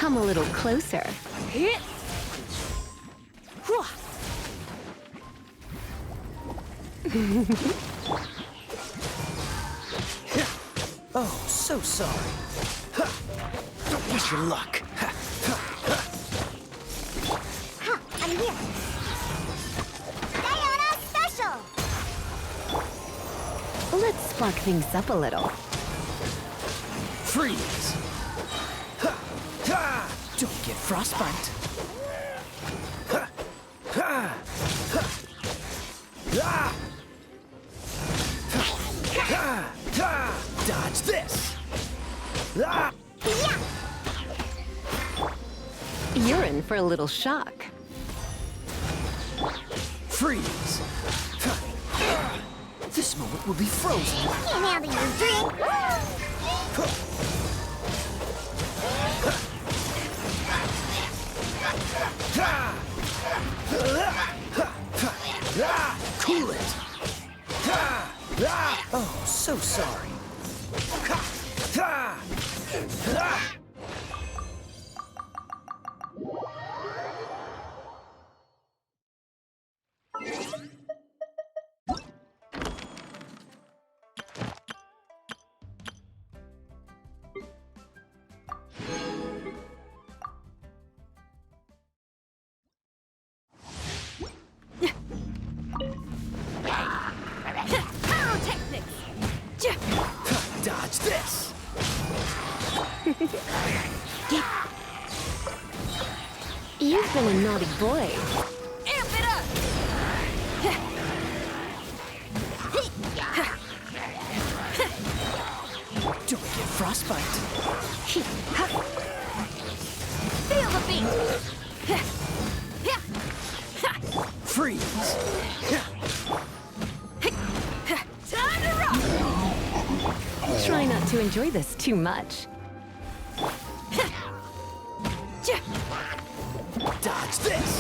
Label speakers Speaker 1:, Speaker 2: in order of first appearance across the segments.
Speaker 1: Come a little closer.
Speaker 2: Oh, so sorry. Don't waste your luck.
Speaker 3: I'm here. Diana Special!
Speaker 1: Let's spark things up a little.
Speaker 2: Freeze! Don't get frostbite. Dodge this!
Speaker 3: Yeah!
Speaker 1: You're in for a little shock.
Speaker 2: Freeze! This moment will be frozen.
Speaker 3: Can't handle your drink!
Speaker 2: Cool it! Oh, so sorry. Dodge this!
Speaker 1: You've been a naughty boy.
Speaker 4: Amp it up!
Speaker 2: Don't get frostbite.
Speaker 4: Feel the beat!
Speaker 2: Freeze!
Speaker 4: Time to rock!
Speaker 1: Try not to enjoy this too much.
Speaker 2: Dodge this!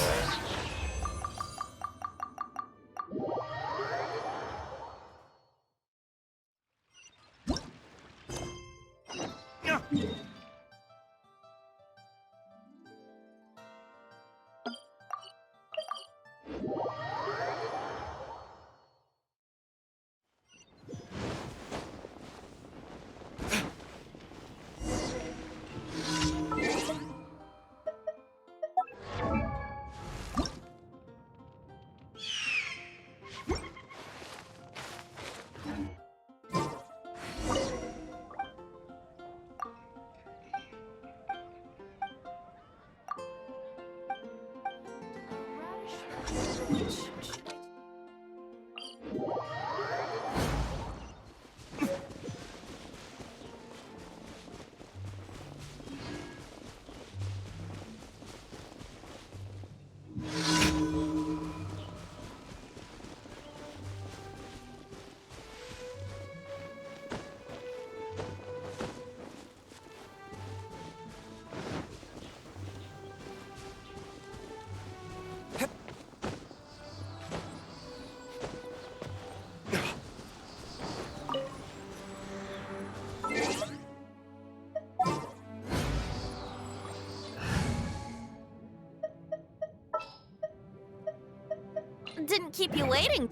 Speaker 4: Didn't keep you waiting.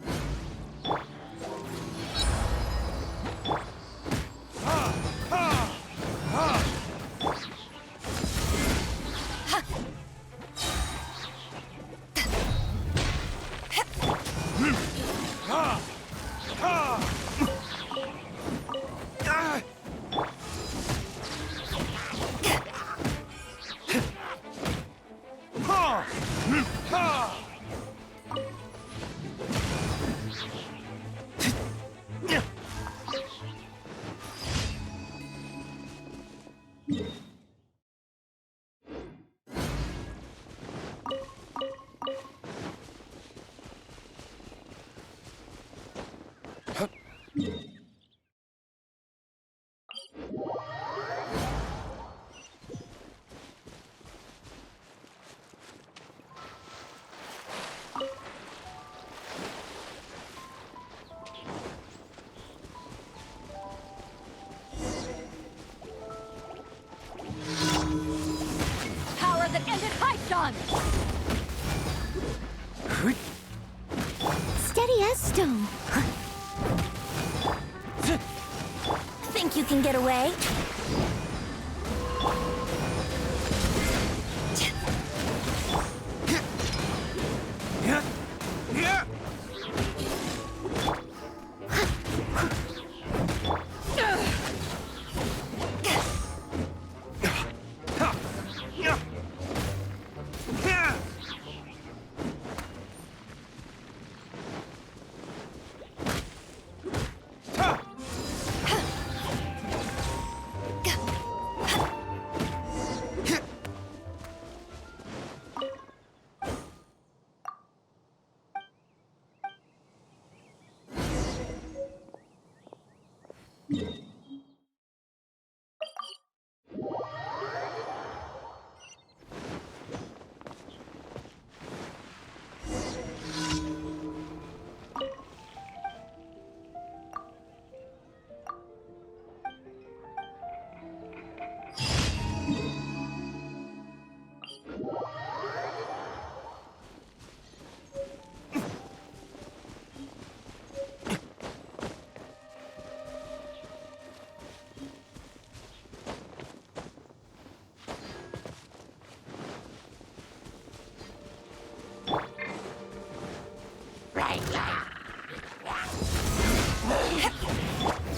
Speaker 4: on!
Speaker 3: Steady as stone.
Speaker 4: Think you can get away?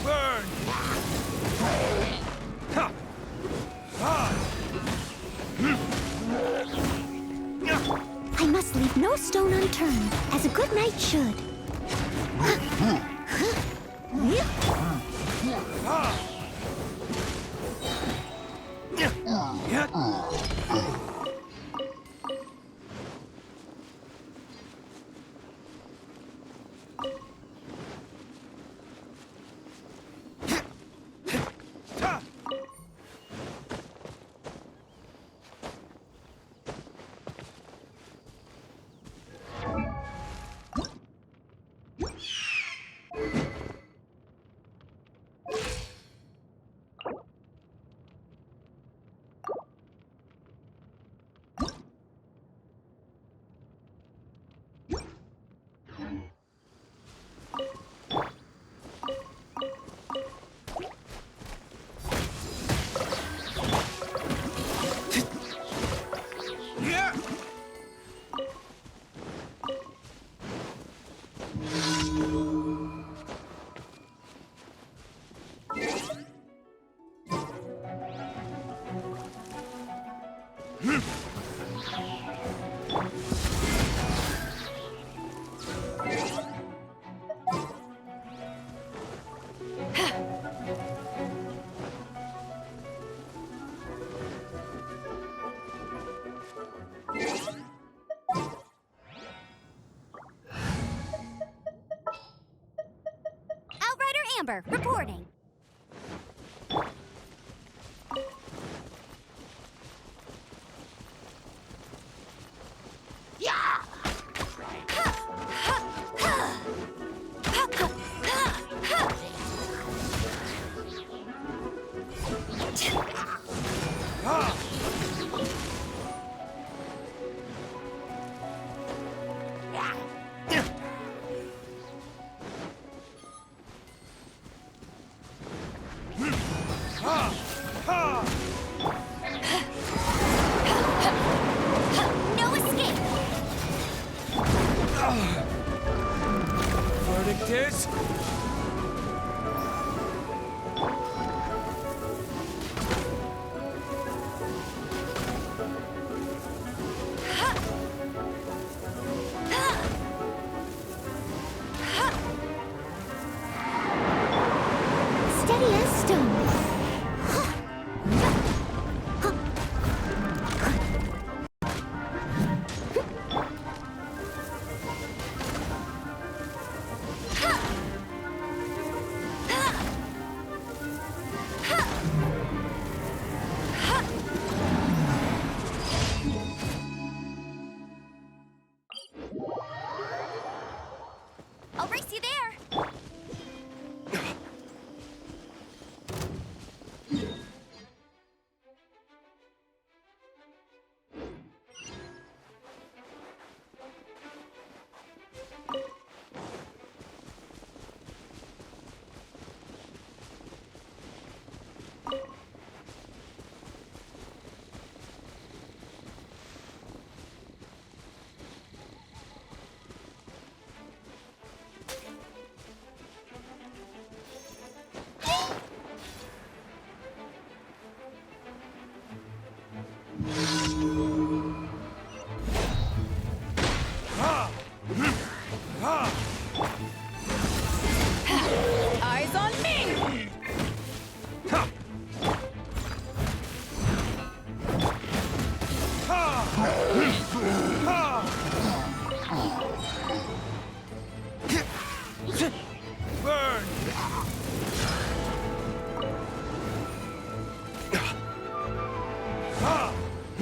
Speaker 2: Burn! Ha!
Speaker 3: I must leave no stone unturned, as a good knight should.
Speaker 4: Outrider Amber, reporting.
Speaker 3: No escape!
Speaker 2: Verdict is...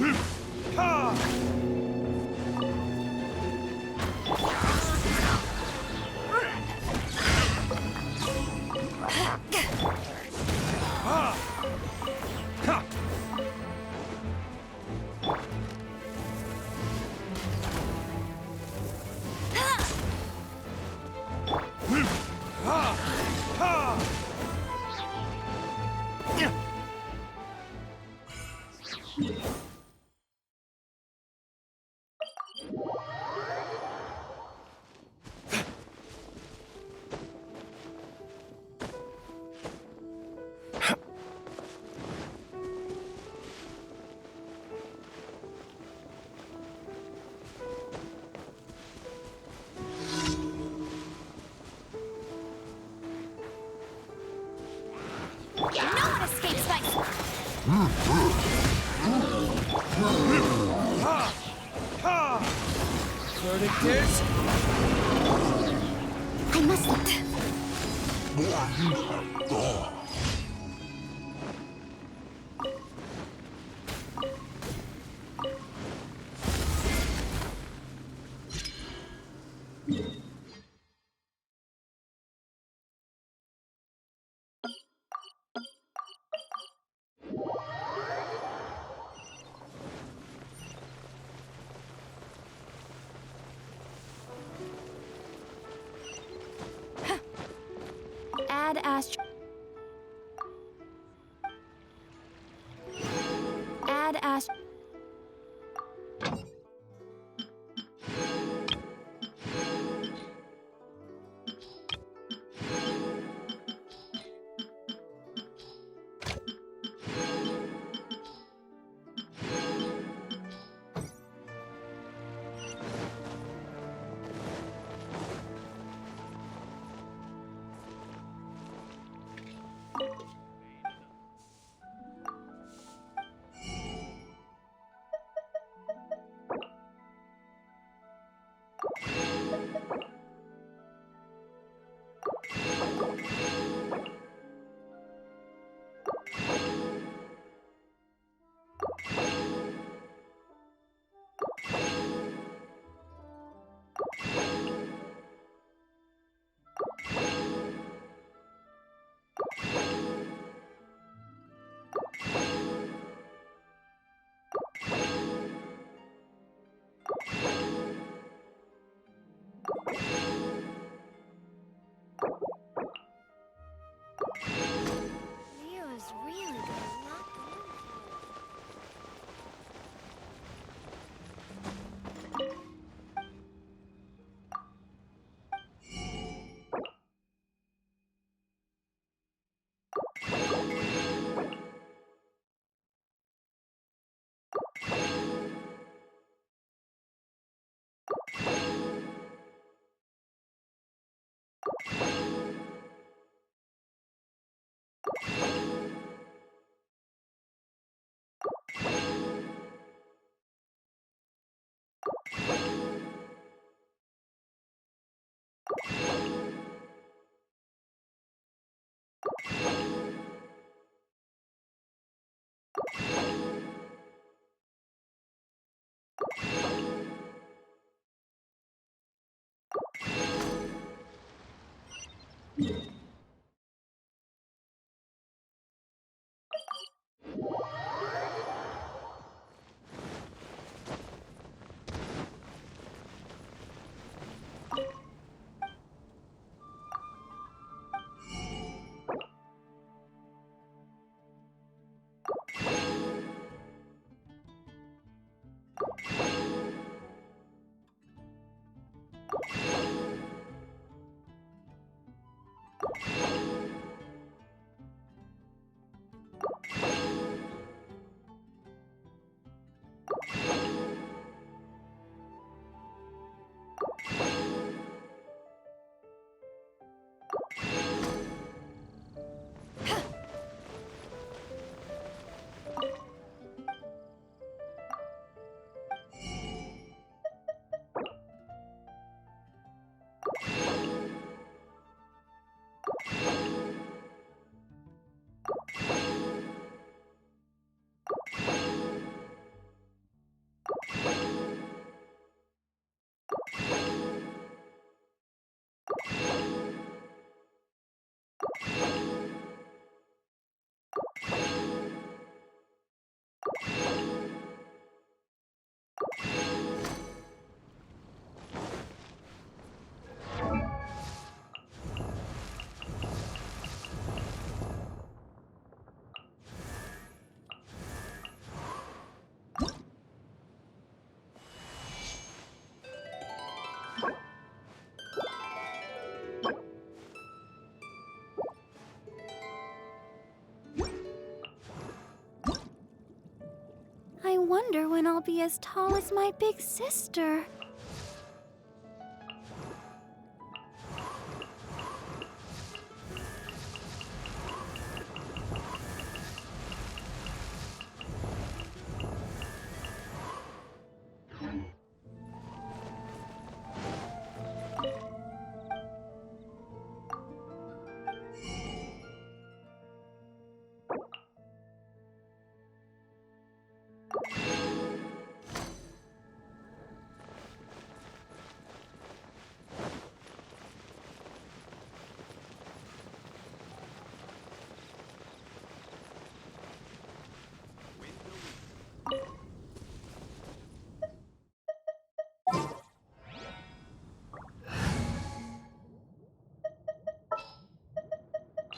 Speaker 2: Ha! Ha! Ha! Ha! Ha!
Speaker 4: No one escapes my...
Speaker 2: Ha! Ha! Verdict is...
Speaker 3: I must...
Speaker 4: Add astro... Add astro... Leo's really got a lot going for him.
Speaker 3: wonder when I'll be as tall as my big sister.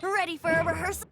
Speaker 4: Ready for a rehearsal?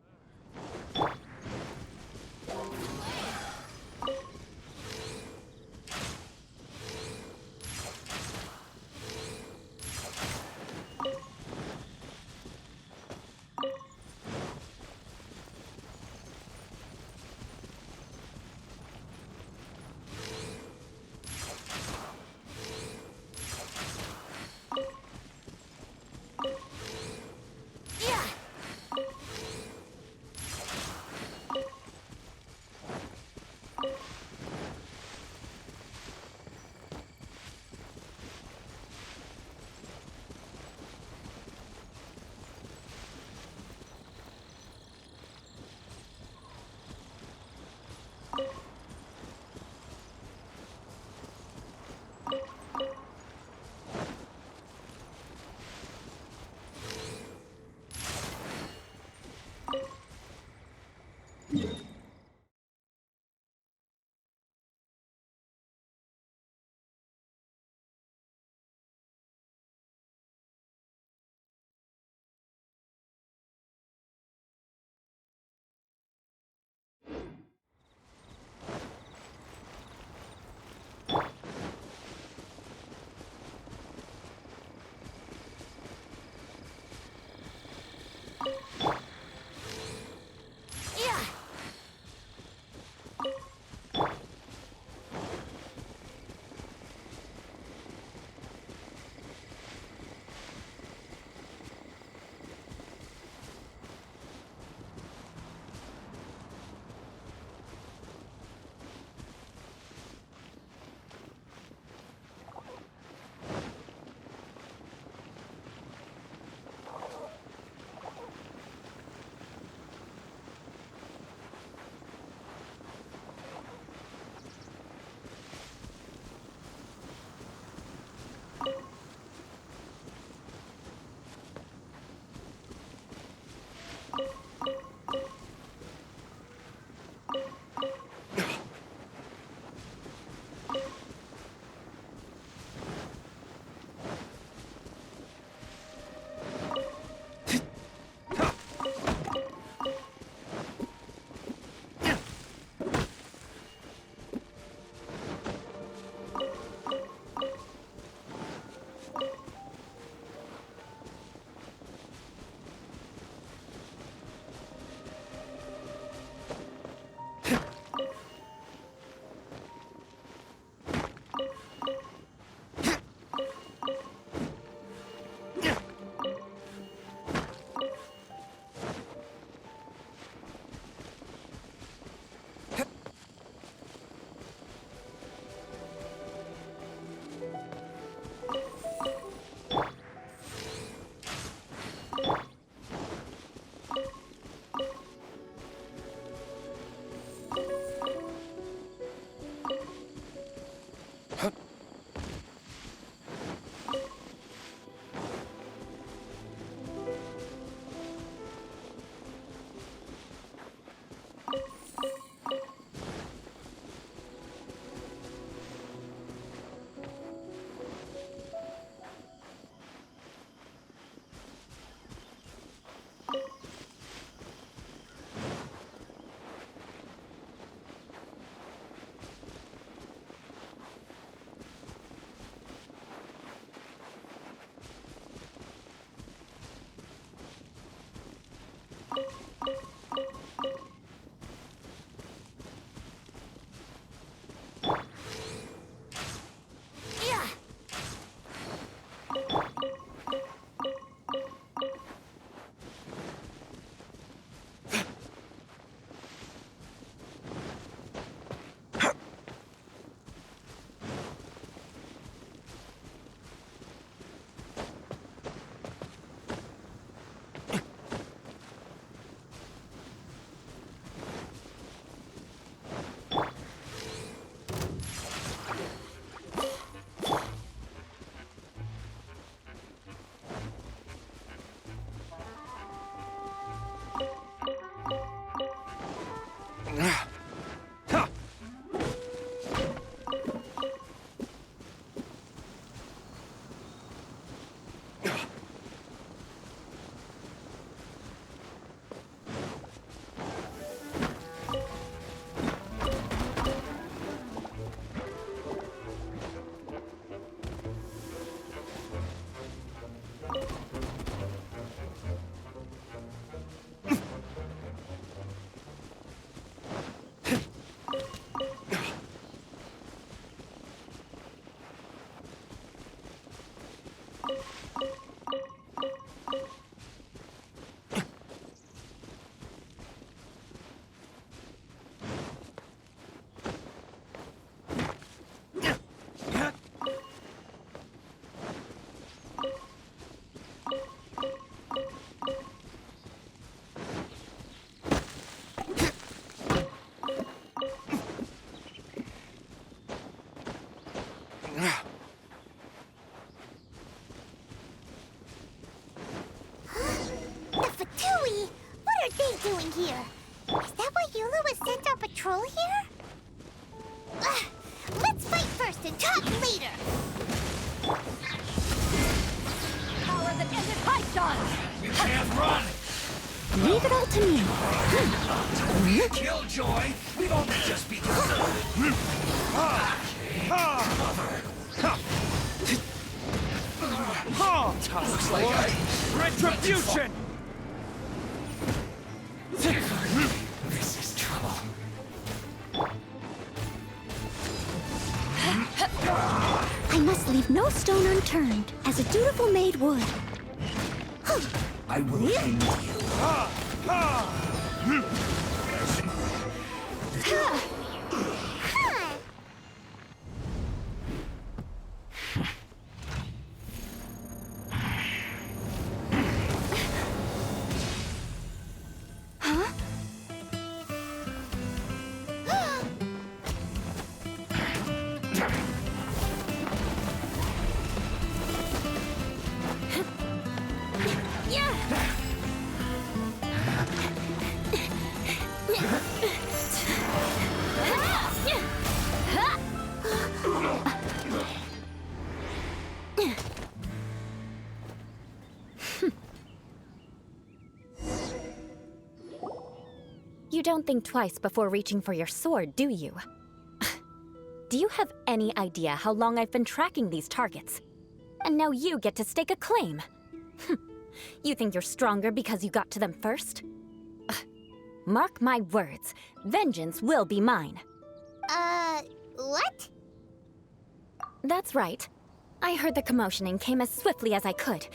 Speaker 3: Let's fight first and talk later.
Speaker 4: Power that ended Python!
Speaker 2: You can't run!
Speaker 3: Leave it all to me.
Speaker 2: Be a killjoy! We've only just begun! Looks like
Speaker 5: Retribution!
Speaker 2: This is trouble.
Speaker 3: I must leave no stone unturned, as a dutiful maid would.
Speaker 2: I will end you.
Speaker 1: You don't think twice before reaching for your sword, do you? Do you have any idea how long I've been tracking these targets? And now you get to stake a claim. You think you're stronger because you got to them first? Mark my words, vengeance will be mine.
Speaker 3: What?
Speaker 1: That's right. I heard the commotion and came as swiftly as I could,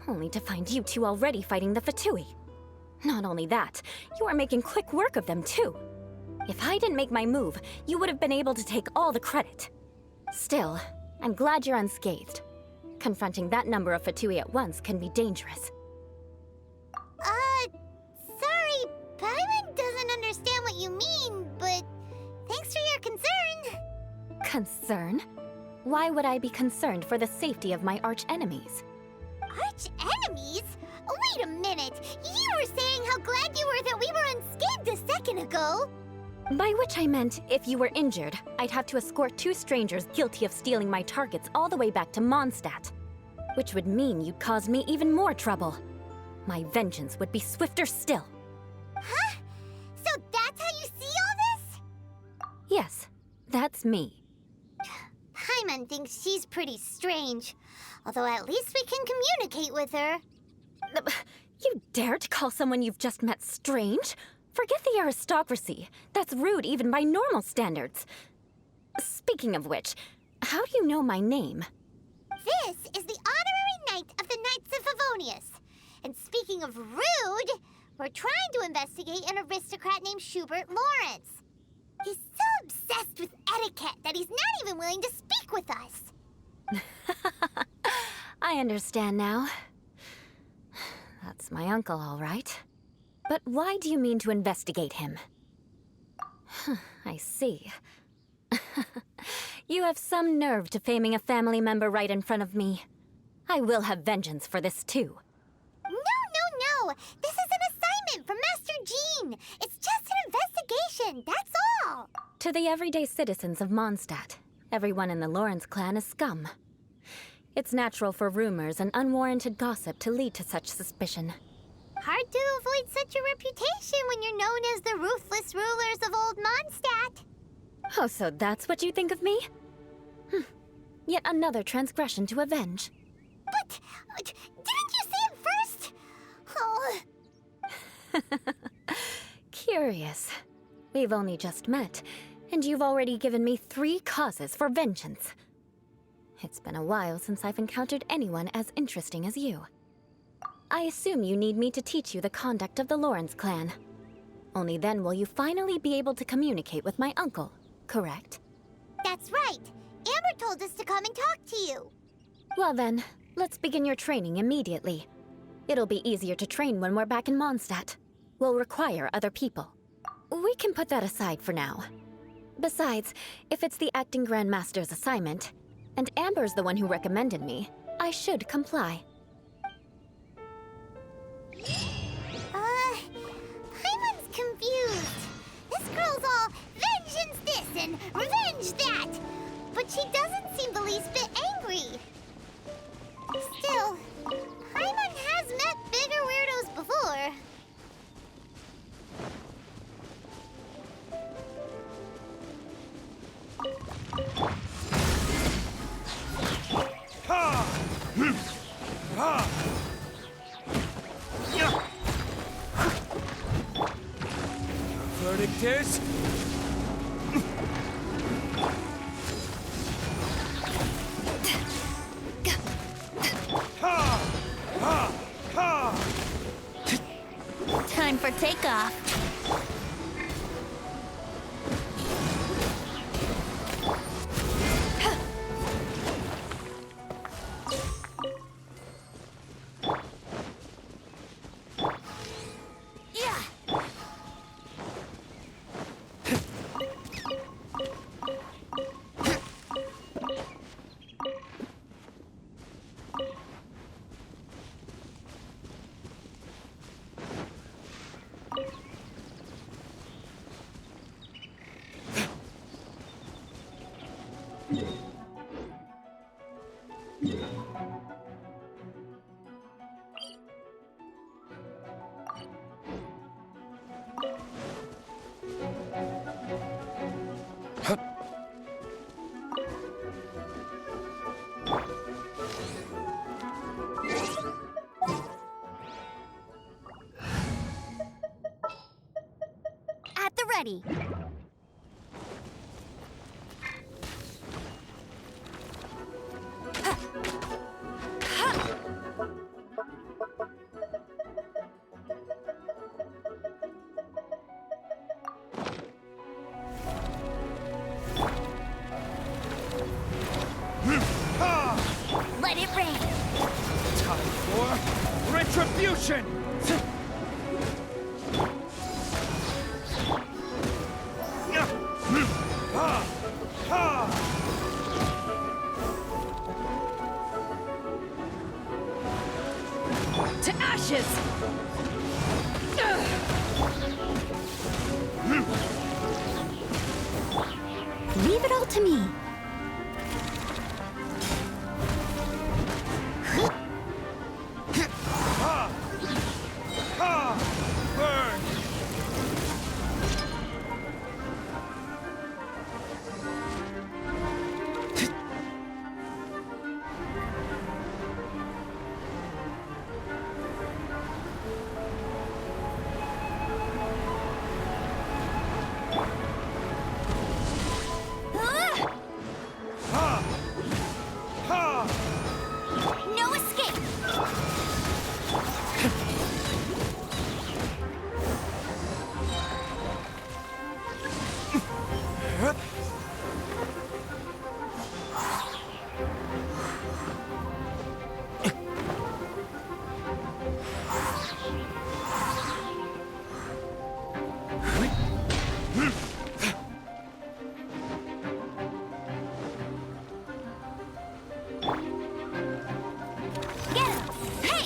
Speaker 1: only to find you two already fighting the Fatui. Not only that, you are making quick work of them too. If I didn't make my move, you would have been able to take all the credit. Still, I'm glad you're unscathed. Confronting that number of Fatui at once can be dangerous.
Speaker 3: Sorry, Paimon doesn't understand what you mean, but thanks for your concern.
Speaker 1: Concern? Why would I be concerned for the safety of my arch-enemies?
Speaker 3: Arch-enemies? Wait a minute! You were saying how glad you were that we were unscathed a second ago!
Speaker 1: By which I meant, if you were injured, I'd have to escort two strangers guilty of stealing my targets all the way back to Mondstadt. Which would mean you'd cause me even more trouble. My vengeance would be swifter still.
Speaker 3: Huh? So that's how you see all this?
Speaker 1: Yes, that's me.
Speaker 3: Paimon thinks she's pretty strange. Although at least we can communicate with her.
Speaker 1: You dare to call someone you've just met strange? Forget the aristocracy. That's rude even by normal standards. Speaking of which, how do you know my name?
Speaker 3: This is the honorary knight of the Knights of Favonius. And speaking of rude, we're trying to investigate an aristocrat named Schubert Lawrence. He's so obsessed with etiquette that he's not even willing to speak with us.
Speaker 1: I understand now. That's my uncle, all right. But why do you mean to investigate him? I see. You have some nerve defaming a family member right in front of me. I will have vengeance for this too.
Speaker 3: No. This is an assignment from Master Jean. It's just an investigation, that's all.
Speaker 1: To the everyday citizens of Mondstadt, everyone in the Lawrence clan is scum. It's natural for rumors and unwarranted gossip to lead to such suspicion.
Speaker 3: Hard to avoid such a reputation when you're known as the ruthless rulers of Old Mondstadt.
Speaker 1: Oh, so that's what you think of me? Yet another transgression to avenge.
Speaker 3: But didn't you see it first? Oh.
Speaker 1: Curious. We've only just met, and you've already given me 3 causes for vengeance. It's been a while since I've encountered anyone as interesting as you. I assume you need me to teach you the conduct of the Lawrence clan. Only then will you finally be able to communicate with my uncle, correct?
Speaker 3: That's right. Amber told us to come and talk to you.
Speaker 1: Well then, let's begin your training immediately. It'll be easier to train when we're back in Mondstadt. We'll require other people. We can put that aside for now. Besides, if it's the acting Grandmaster's assignment, and Amber's the one who recommended me, I should comply.
Speaker 3: Paimon's confused. This girl's all vengeance this and revenge and she doesn't seem the least bit angry. Still, Paimon has met bigger weirdos before.
Speaker 5: Ha! Ha! Yeah. Verdict is... Ha! Ha! Ha!
Speaker 4: Time for takeoff.
Speaker 3: At the ready.
Speaker 4: Let it rain.
Speaker 5: Time for retribution! Ha! Ha!
Speaker 1: To ashes! Leave it all to me.
Speaker 5: Ha! Ha! Burn! Ha! Ha!
Speaker 3: No escape.
Speaker 4: Get him! Hey!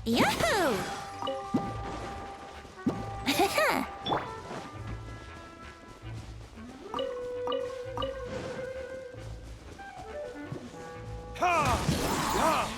Speaker 3: Yahoo!
Speaker 5: Ha! Ha!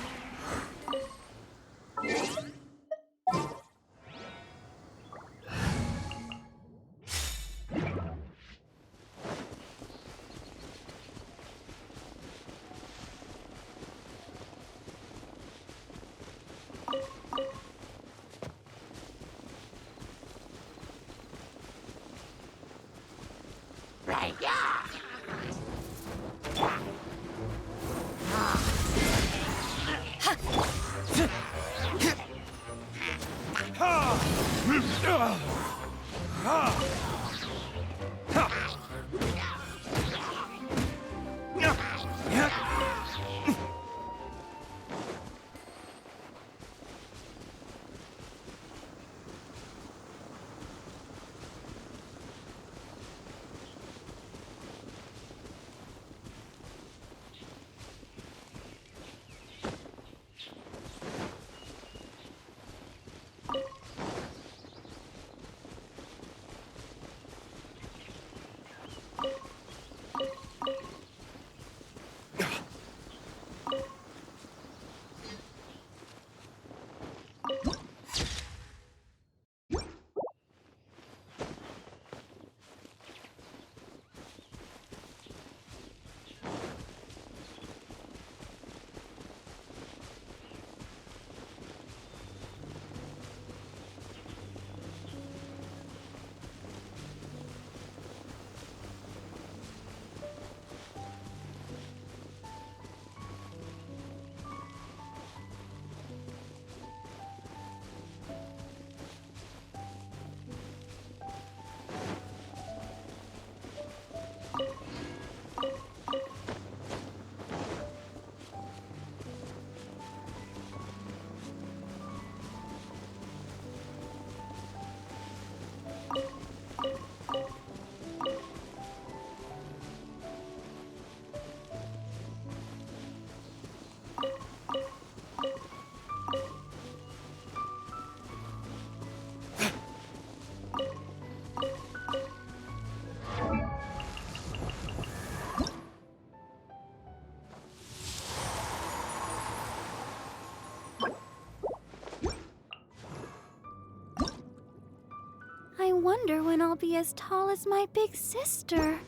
Speaker 4: I wonder when I'll be as tall as my big sister.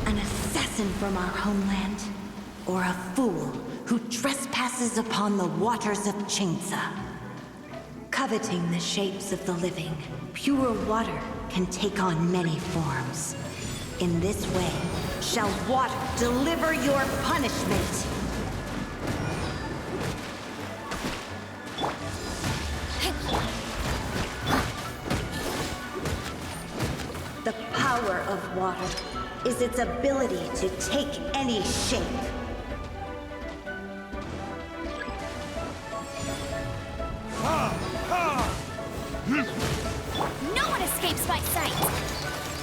Speaker 6: An assassin from our homeland, or a fool who trespasses upon the waters of Chinza. Coveting the shapes of the living, pure water can take on many forms. In this way, shall water deliver your punishment. The power of water is its ability to take any shape.
Speaker 3: No one escapes my sight!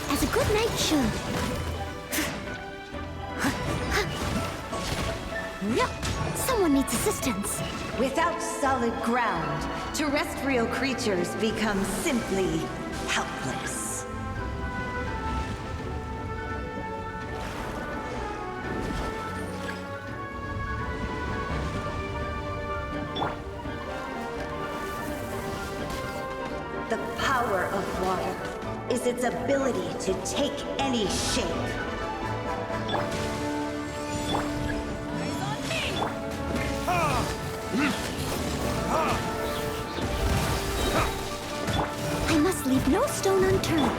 Speaker 3: As a good knight should. Someone needs assistance.
Speaker 6: Without solid ground, terrestrial creatures become simply helpless. The power of water is its ability to take any shape.
Speaker 4: unturned.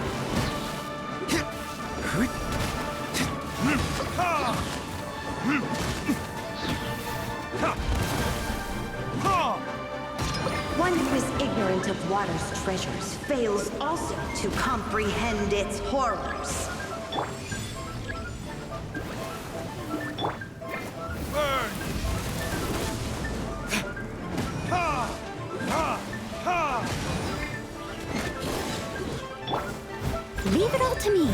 Speaker 6: One who is ignorant of water's treasures fails also to comprehend its horrors.
Speaker 5: Burn! Ha! Ha! Ha!
Speaker 4: Leave it all to me.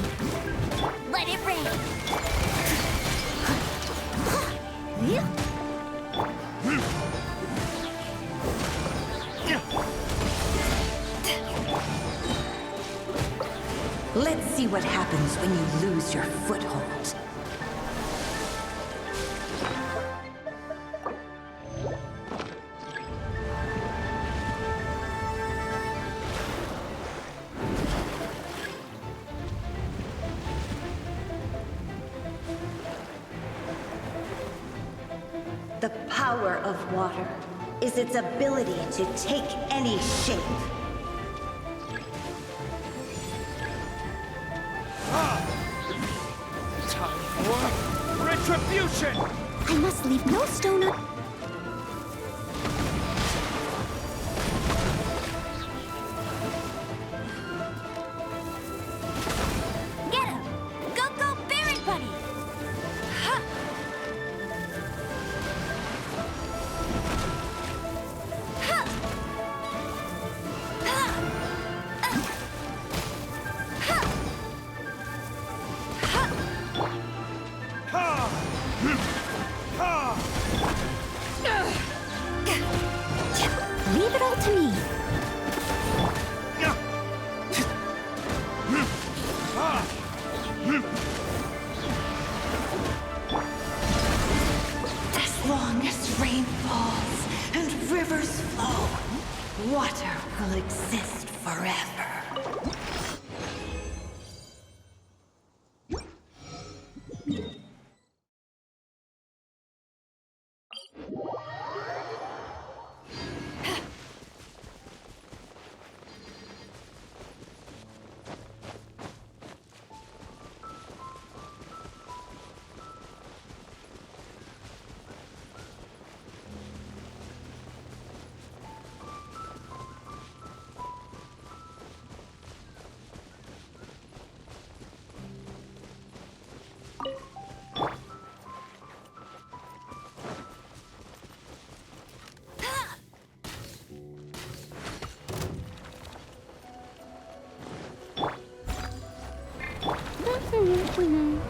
Speaker 3: Let it rain.
Speaker 6: Let's see what happens when you lose your foothold. The power of water is its ability to take any shape.
Speaker 5: Time for retribution!
Speaker 4: I must leave no stone un...
Speaker 3: Get him! Go, go, Baron Buddy! Ha! Ha! Ha! Ha! Ha!
Speaker 5: Ha! Ha!
Speaker 4: Leave it all to me.
Speaker 6: As long as rain falls and rivers flow, water will exist forever.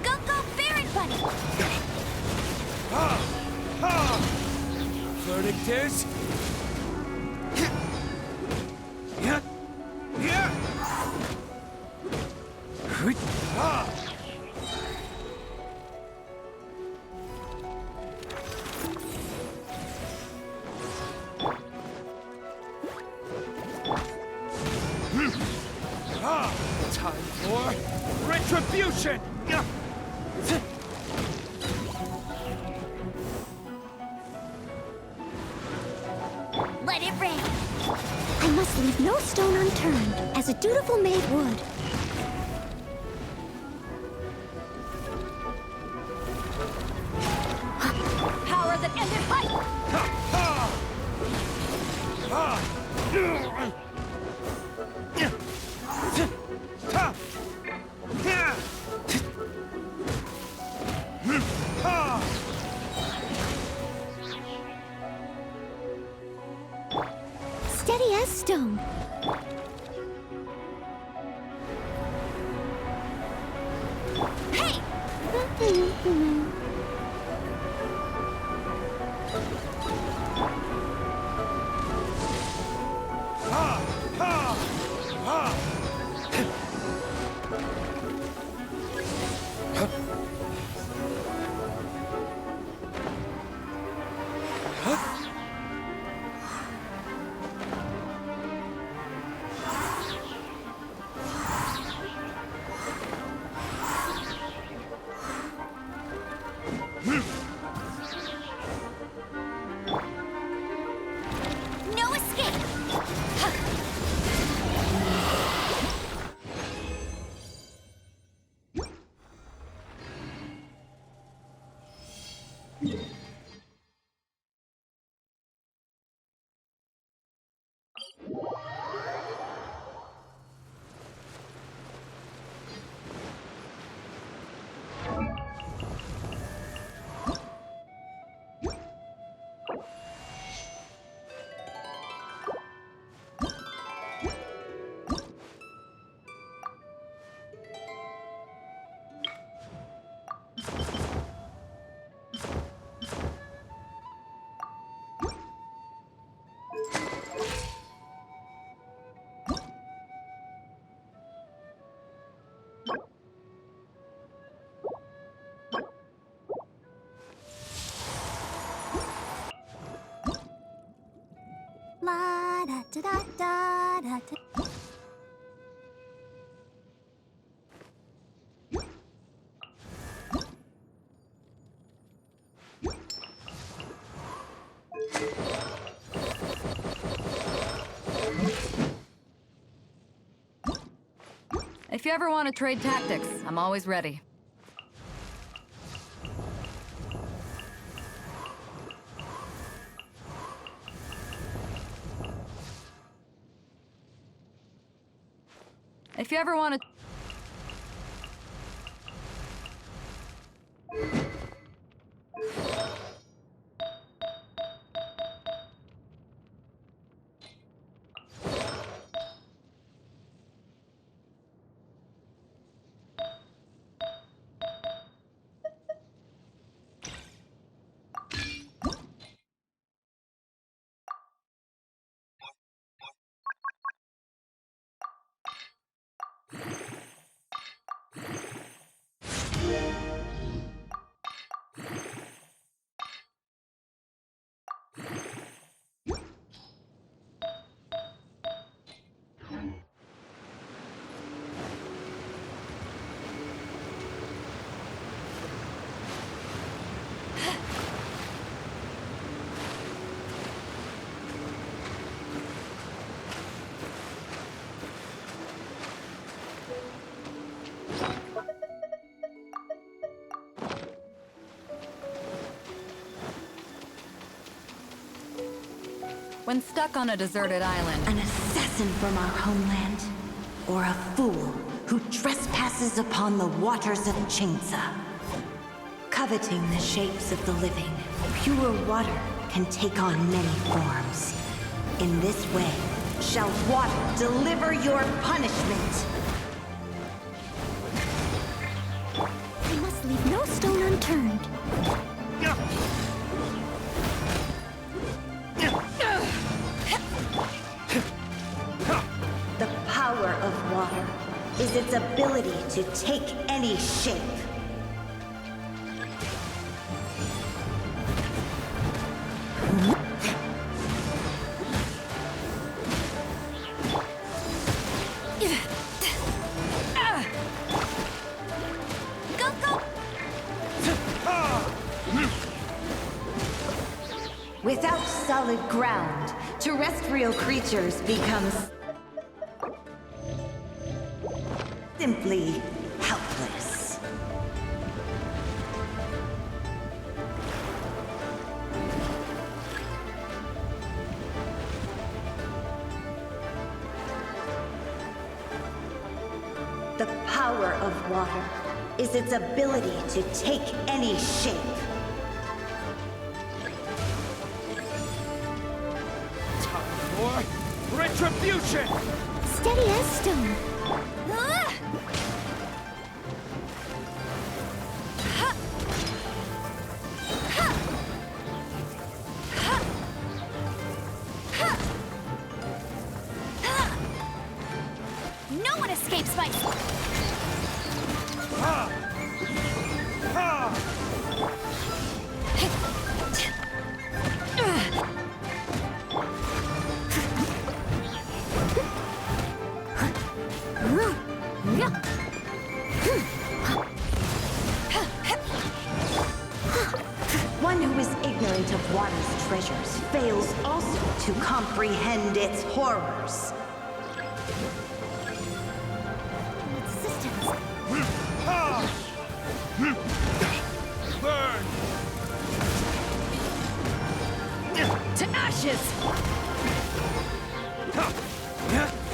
Speaker 3: Go, go, Baron Buddy!
Speaker 5: Ha! Ha! Verdict is... Yeah! Yeah! Ha! Time for retribution!
Speaker 3: Let it rain!
Speaker 4: I must leave no stone unturned, as a dutiful maid would.
Speaker 3: Power that ended fight!
Speaker 5: Ha! Ha! Ha! Ha! Yeah! Ha!
Speaker 4: Steady as stone.
Speaker 3: Hey!
Speaker 5: Ha! Ha! Ha!
Speaker 3: No escape!
Speaker 4: La da da da da da da.
Speaker 7: If you ever want to trade tactics, I'm always ready. If you ever want to... When stuck on a deserted island,
Speaker 6: An assassin from our homeland, or a fool who trespasses upon the waters of Chainsa. Coveting the shapes of the living, pure water can take on many forms. In this way, shall water deliver your punishment.
Speaker 4: I must leave no stone unturned.
Speaker 6: The power of water is its ability to take any shape.
Speaker 4: Go, go!
Speaker 6: Without solid ground, terrestrial creatures become simply helpless. The power of water is its ability to take any shape.
Speaker 5: Time for retribution!
Speaker 4: Steady as stone.
Speaker 1: No one escapes my...
Speaker 5: Ha! Ha!
Speaker 6: One who is ignorant of water's treasures fails also to comprehend its horrors.
Speaker 4: Resistance.
Speaker 5: Ha! Burn!
Speaker 7: to ashes!
Speaker 5: Ha!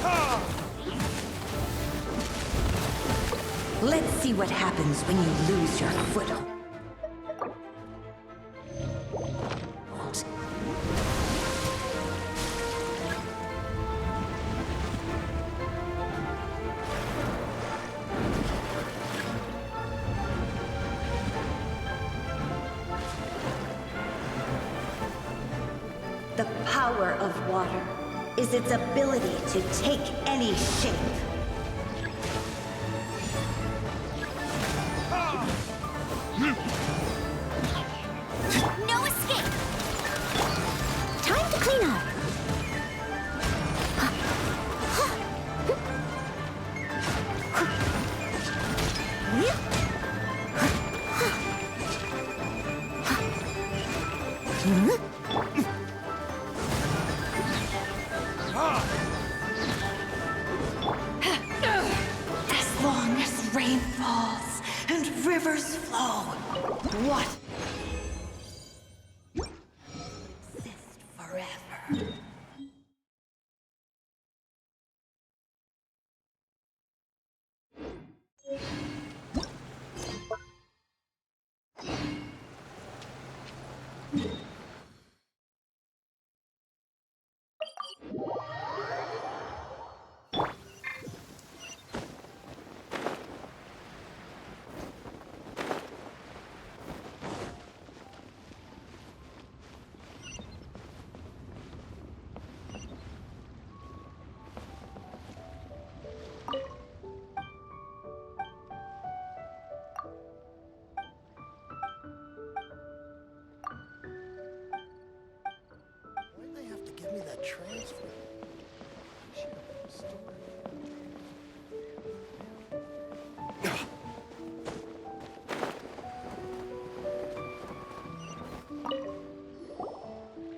Speaker 5: Ha!
Speaker 6: Let's see what happens when you lose your foothold. The power of water is its ability to take any shape.
Speaker 3: No escape!
Speaker 1: Time to clean up.
Speaker 6: As long as rain falls and rivers flow, what exist forever?
Speaker 8: Why'd they have to give me that transfer? Shit, story.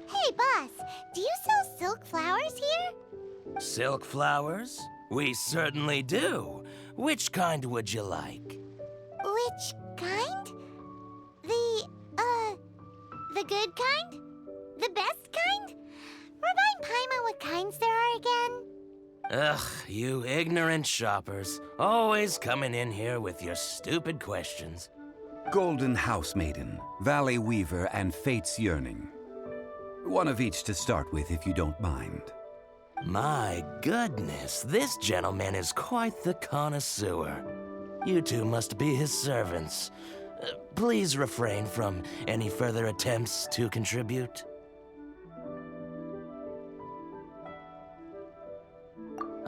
Speaker 3: Hey, boss, do you sell silk flowers here?
Speaker 2: Silk flowers? We certainly do. Which kind would you like?
Speaker 3: Which kind? The good kind? The best kind? Remind Paimon what kinds there are again.
Speaker 2: Ugh, you ignorant shoppers. Always coming in here with your stupid questions.
Speaker 9: Golden Housemaiden, Valley Weaver, and Fate's Yearning. One of each to start with, if you don't mind.
Speaker 2: My goodness, this gentleman is quite the connoisseur. You two must be his servants. Please refrain from any further attempts to contribute.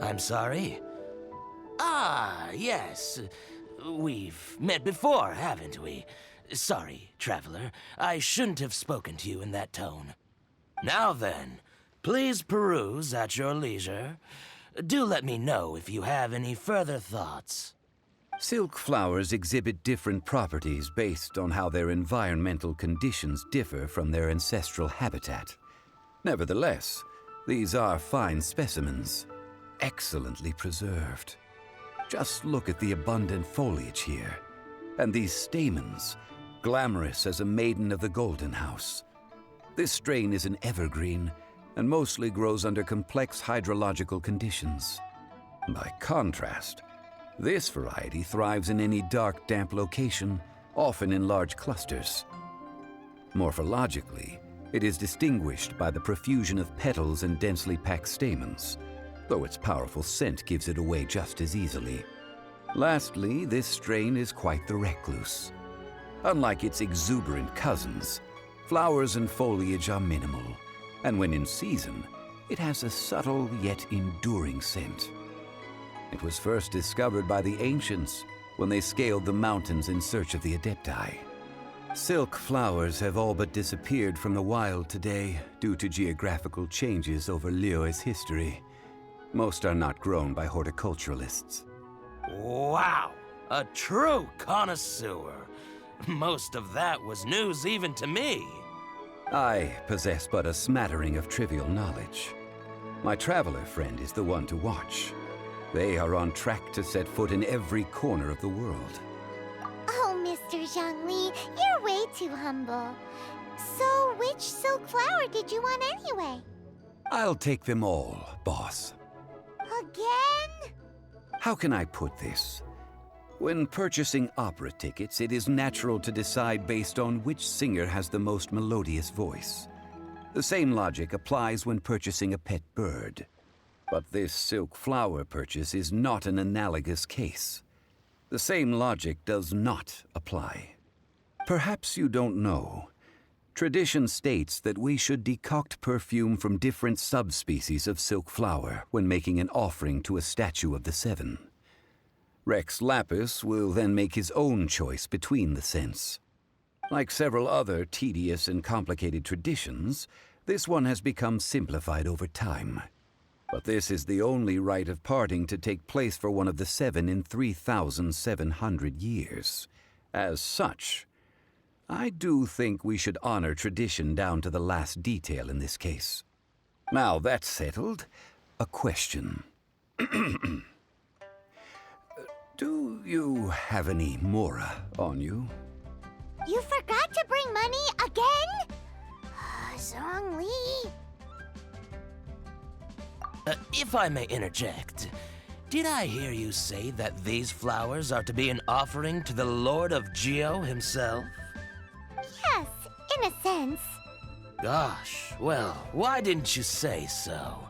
Speaker 2: I'm sorry? Ah, yes. We've met before, haven't we? Sorry, traveler. I shouldn't have spoken to you in that tone. Now then, please peruse at your leisure. Do let me know if you have any further thoughts.
Speaker 9: Silk flowers exhibit different properties based on how their environmental conditions differ from their ancestral habitat. Nevertheless, these are fine specimens, excellently preserved. Just look at the abundant foliage here, and these stamens, glamorous as a maiden of the Golden House. This strain is an evergreen and mostly grows under complex hydrological conditions. By contrast, this variety thrives in any dark, damp location, often in large clusters. Morphologically, it is distinguished by the profusion of petals and densely packed stamens, though its powerful scent gives it away just as easily. Lastly, this strain is quite the recluse. Unlike its exuberant cousins, flowers and foliage are minimal, and when in season, it has a subtle yet enduring scent. It was first discovered by the ancients when they scaled the mountains in search of the Adepti. Silk flowers have all but disappeared from the wild today due to geographical changes over Liyue's history. Most are not grown by horticulturalists.
Speaker 2: Wow, a true connoisseur. Most of that was news even to me.
Speaker 9: I possess but a smattering of trivial knowledge. My traveler friend is the one to watch. They are on track to set foot in every corner of the world.
Speaker 3: Oh, Mr. Zhongli, you're way too humble. So, which silk flower did you want anyway?
Speaker 9: I'll take them all, boss.
Speaker 3: Again?
Speaker 9: How can I put this? When purchasing opera tickets, it is natural to decide based on which singer has the most melodious voice. The same logic applies when purchasing a pet bird. But this silk flower purchase is not an analogous case. The same logic does not apply. Perhaps you don't know. Tradition states that we should decoct perfume from different subspecies of silk flower when making an offering to a statue of the seven. Rex Lapis will then make his own choice between the scents. Like several other tedious and complicated traditions, this one has become simplified over time. But this is the only rite of parting to take place for one of the seven in 3,700 years. As such, I do think we should honor tradition down to the last detail in this case. Now that's settled, a question. Do you have any Mora on you?
Speaker 3: You forgot to bring money again? Zhongli.
Speaker 2: If I may interject, did I hear you say that these flowers are to be an offering to the Lord of Geo himself?
Speaker 3: Yes, in a sense.
Speaker 2: Gosh, well, why didn't you say so?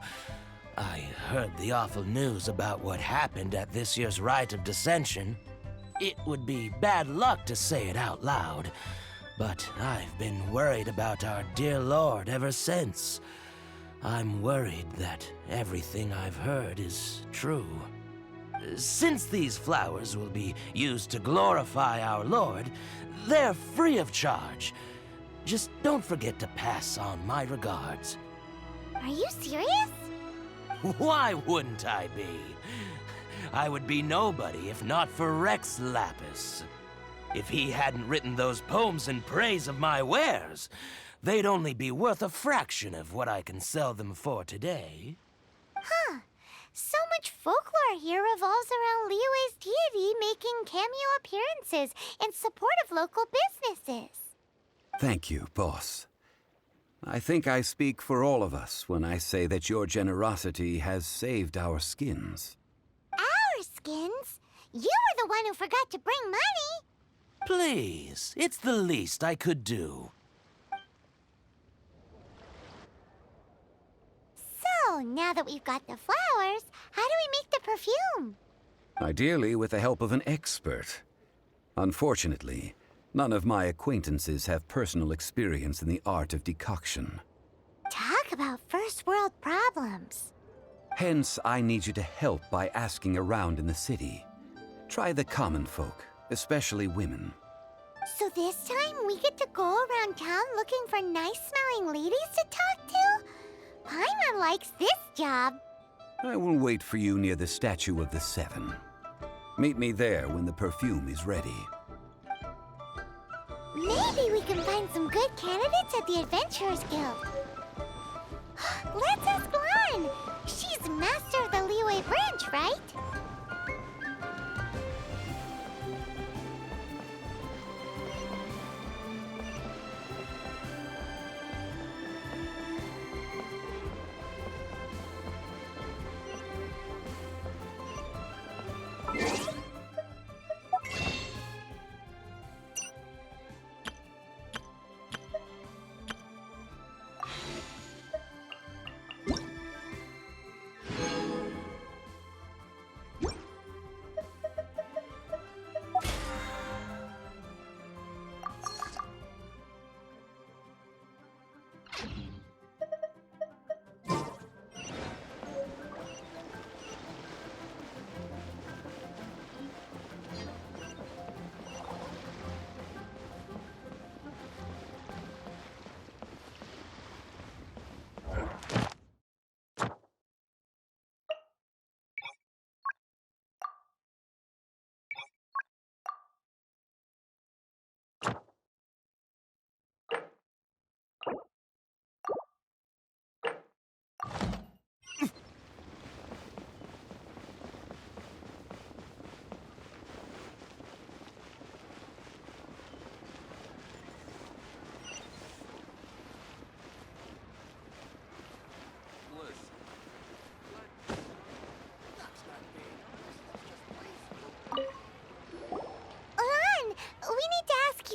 Speaker 2: I heard the awful news about what happened at this year's Rite of Dissension. It would be bad luck to say it out loud, but I've been worried about our dear Lord ever since. I'm worried that everything I've heard is true. Since these flowers will be used to glorify our Lord, they're free of charge. Just don't forget to pass on my regards.
Speaker 3: Are you serious?
Speaker 2: Why wouldn't I be? I would be nobody if not for Rex Lapis. If he hadn't written those poems in praise of my wares, they'd only be worth a fraction of what I can sell them for today.
Speaker 3: Huh. So much folklore here revolves around Liyue's deity making cameo appearances in support of local businesses.
Speaker 9: Thank you, boss. I think I speak for all of us when I say that your generosity has saved our skins.
Speaker 3: Our skins? You were the one who forgot to bring money.
Speaker 2: Please, it's the least I could do.
Speaker 3: So, now that we've got the flowers, how do we make the perfume?
Speaker 9: Ideally with the help of an expert. Unfortunately, none of my acquaintances have personal experience in the art of decoction.
Speaker 3: Talk about first world problems.
Speaker 9: Hence, I need you to help by asking around in the city. Try the common folk, especially women.
Speaker 3: So this time we get to go around town looking for nice-smelling ladies to talk to? Paimon likes this job.
Speaker 9: I will wait for you near the statue of the seven. Meet me there when the perfume is ready.
Speaker 3: Maybe we can find some good candidates at the Adventurers Guild. Let's ask Lan. She's master of the Liyue branch, right?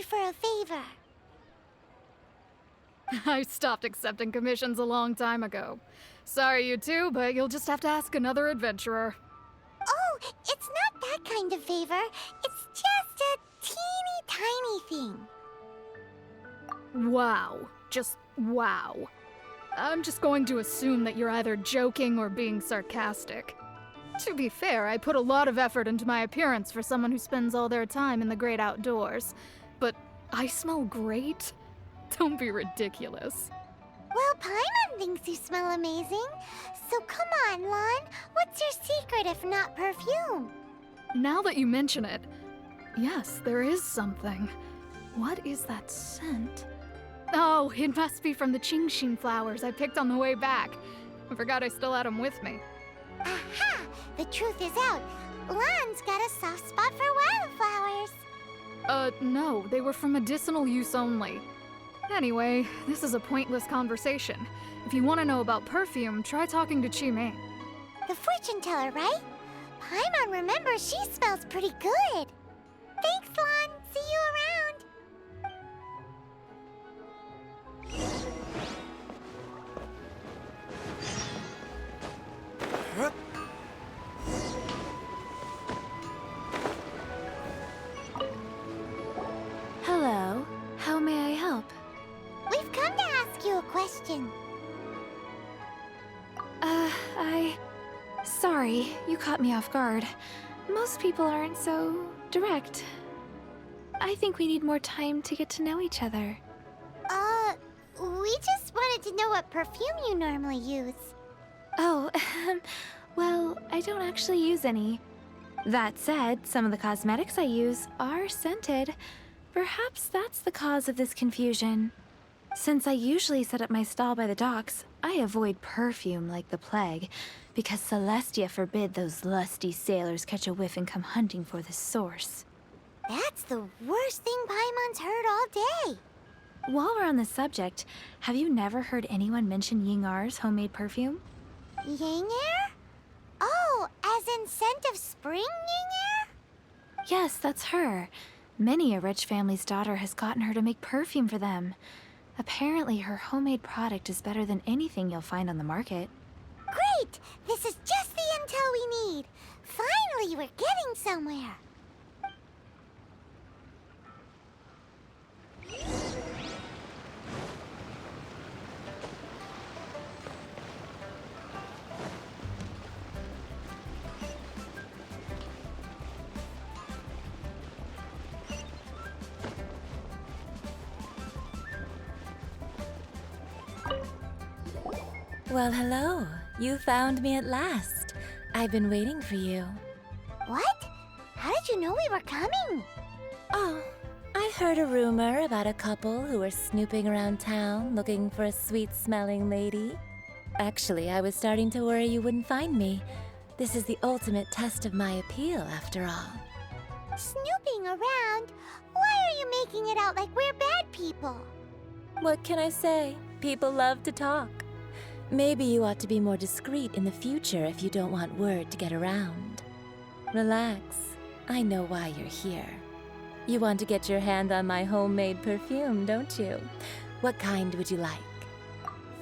Speaker 3: For a favor.
Speaker 7: I stopped accepting commissions a long time ago. Sorry, you two, but you'll just have to ask another adventurer.
Speaker 3: Oh, it's not that kind of favor. It's just a teeny tiny thing.
Speaker 7: Wow. Just wow. I'm just going to assume that you're either joking or being sarcastic. To be fair, I put a lot of effort into my appearance for someone who spends all their time in the great outdoors. But I smell great? Don't be ridiculous.
Speaker 3: Well, Paimon thinks you smell amazing. So come on, Lon. What's your secret if not perfume?
Speaker 7: Now that you mention it, yes, there is something. What is that scent? Oh, it must be from the Genshin flowers I picked on the way back. I forgot I still had them with me.
Speaker 3: Aha! The truth is out. Lon's got a soft spot for wildflowers.
Speaker 7: No, they were for medicinal use only. Anyway, this is a pointless conversation. If you want to know about perfume, try talking to Qiming.
Speaker 3: The fortune teller, right? Paimon remembers she smells pretty good. Thanks, Lon. See you around.
Speaker 4: Hello. How may I help?
Speaker 3: We've come to ask you a question.
Speaker 4: Sorry, you caught me off guard. Most people aren't so direct. I think we need more time to get to know each other.
Speaker 3: We just wanted to know what perfume you normally use.
Speaker 4: Oh, well, I don't actually use any. That said, some of the cosmetics I use are scented. Perhaps that's the cause of this confusion. Since I usually set up my stall by the docks, I avoid perfume like the plague, because Celestia forbid those lusty sailors catch a whiff and come hunting for the source.
Speaker 3: That's the worst thing Paimon's heard all day.
Speaker 4: While we're on the subject, have you never heard anyone mention Yingar's homemade perfume?
Speaker 3: Ying Air? Oh, as in scent of spring, Ying Air?
Speaker 4: Yes, that's her. Many a rich family's daughter has gotten her to make perfume for them. Apparently, her homemade product is better than anything you'll find on the market.
Speaker 3: Great! This is just the intel we need. Finally, we're getting somewhere.
Speaker 10: Well, hello. You found me at last. I've been waiting for you.
Speaker 3: What? How did you know we were coming?
Speaker 10: Oh, I heard a rumor about a couple who were snooping around town looking for a sweet-smelling lady. Actually, I was starting to worry you wouldn't find me. This is the ultimate test of my appeal, after all.
Speaker 3: Snooping around? Why are you making it out like we're bad people?
Speaker 10: What can I say? People love to talk. Maybe you ought to be more discreet in the future if you don't want word to get around. Relax. I know why you're here. You want to get your hand on my homemade perfume, don't you? What kind would you like?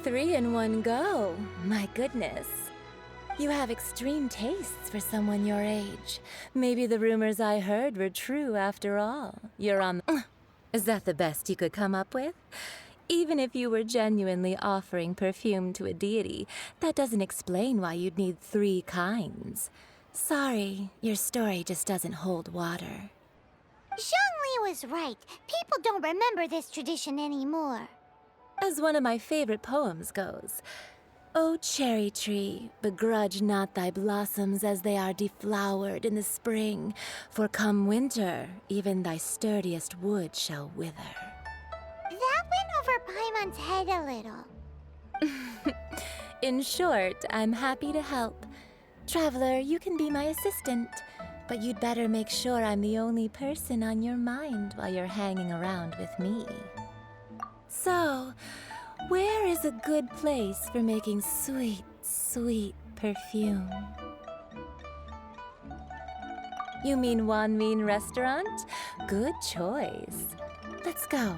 Speaker 10: 3 in one go. My goodness. You have extreme tastes for someone your age. Maybe the rumors I heard were true after all. You're on the... Is that the best you could come up with? Even if you were genuinely offering perfume to a deity, that doesn't explain why you'd need 3 kinds. Sorry, your story just doesn't hold water.
Speaker 3: Zhongli was right. People don't remember this tradition anymore.
Speaker 10: As one of my favorite poems goes, O cherry tree, begrudge not thy blossoms as they are deflowered in the spring, for come winter, even thy sturdiest wood shall wither.
Speaker 3: That went over Paimon's head a little.
Speaker 10: In short, I'm happy to help. Traveler, you can be my assistant, but you'd better make sure I'm the only person on your mind while you're hanging around with me. So, where is a good place for making sweet, sweet perfume? You mean Wanmin Restaurant? Good choice. Let's go.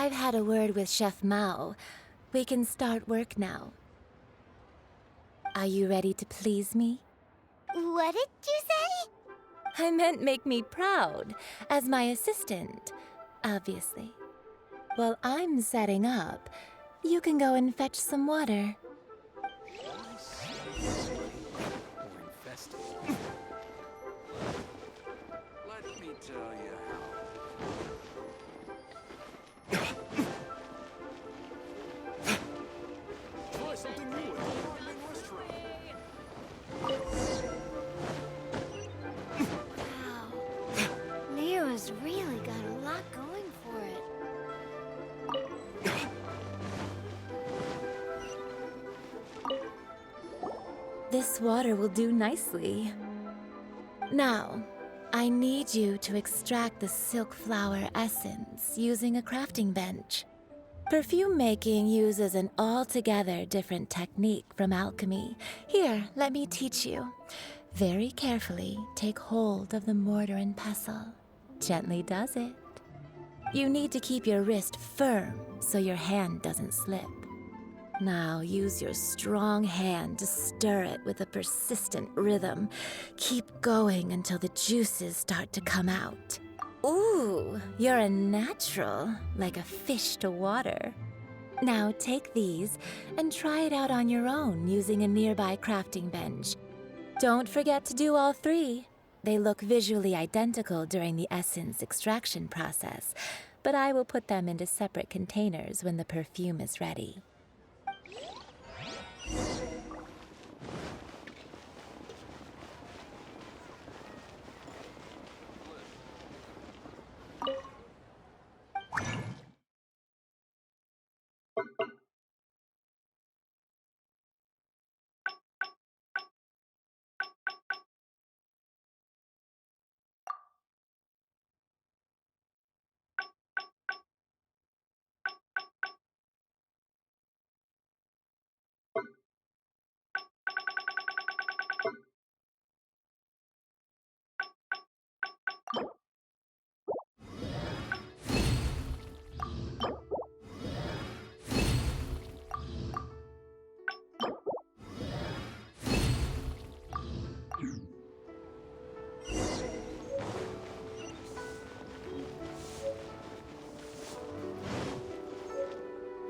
Speaker 10: I've had a word with Chef Mao. We can start work now. Are you ready to please me?
Speaker 3: What did you say?
Speaker 10: I meant make me proud, as my assistant, obviously. While I'm setting up, you can go and fetch some water.
Speaker 5: We're infested. Let me tell you how. Try something new at the ramen restaurant.
Speaker 3: Wow. Neo's really got a lot going for it.
Speaker 10: This water will do nicely. Now, I need you to extract the silk flower essence using a crafting bench. Perfume making uses an altogether different technique from alchemy. Here, let me teach you. Very carefully, take hold of the mortar and pestle. Gently does it. You need to keep your wrist firm so your hand doesn't slip. Now use your strong hand to stir it with a persistent rhythm. Keep going until the juices start to come out. Ooh, you're a natural, like a fish to water. Now take these and try it out on your own using a nearby crafting bench. Don't forget to do all three. They look visually identical during the essence extraction process, but I will put them into separate containers when the perfume is ready.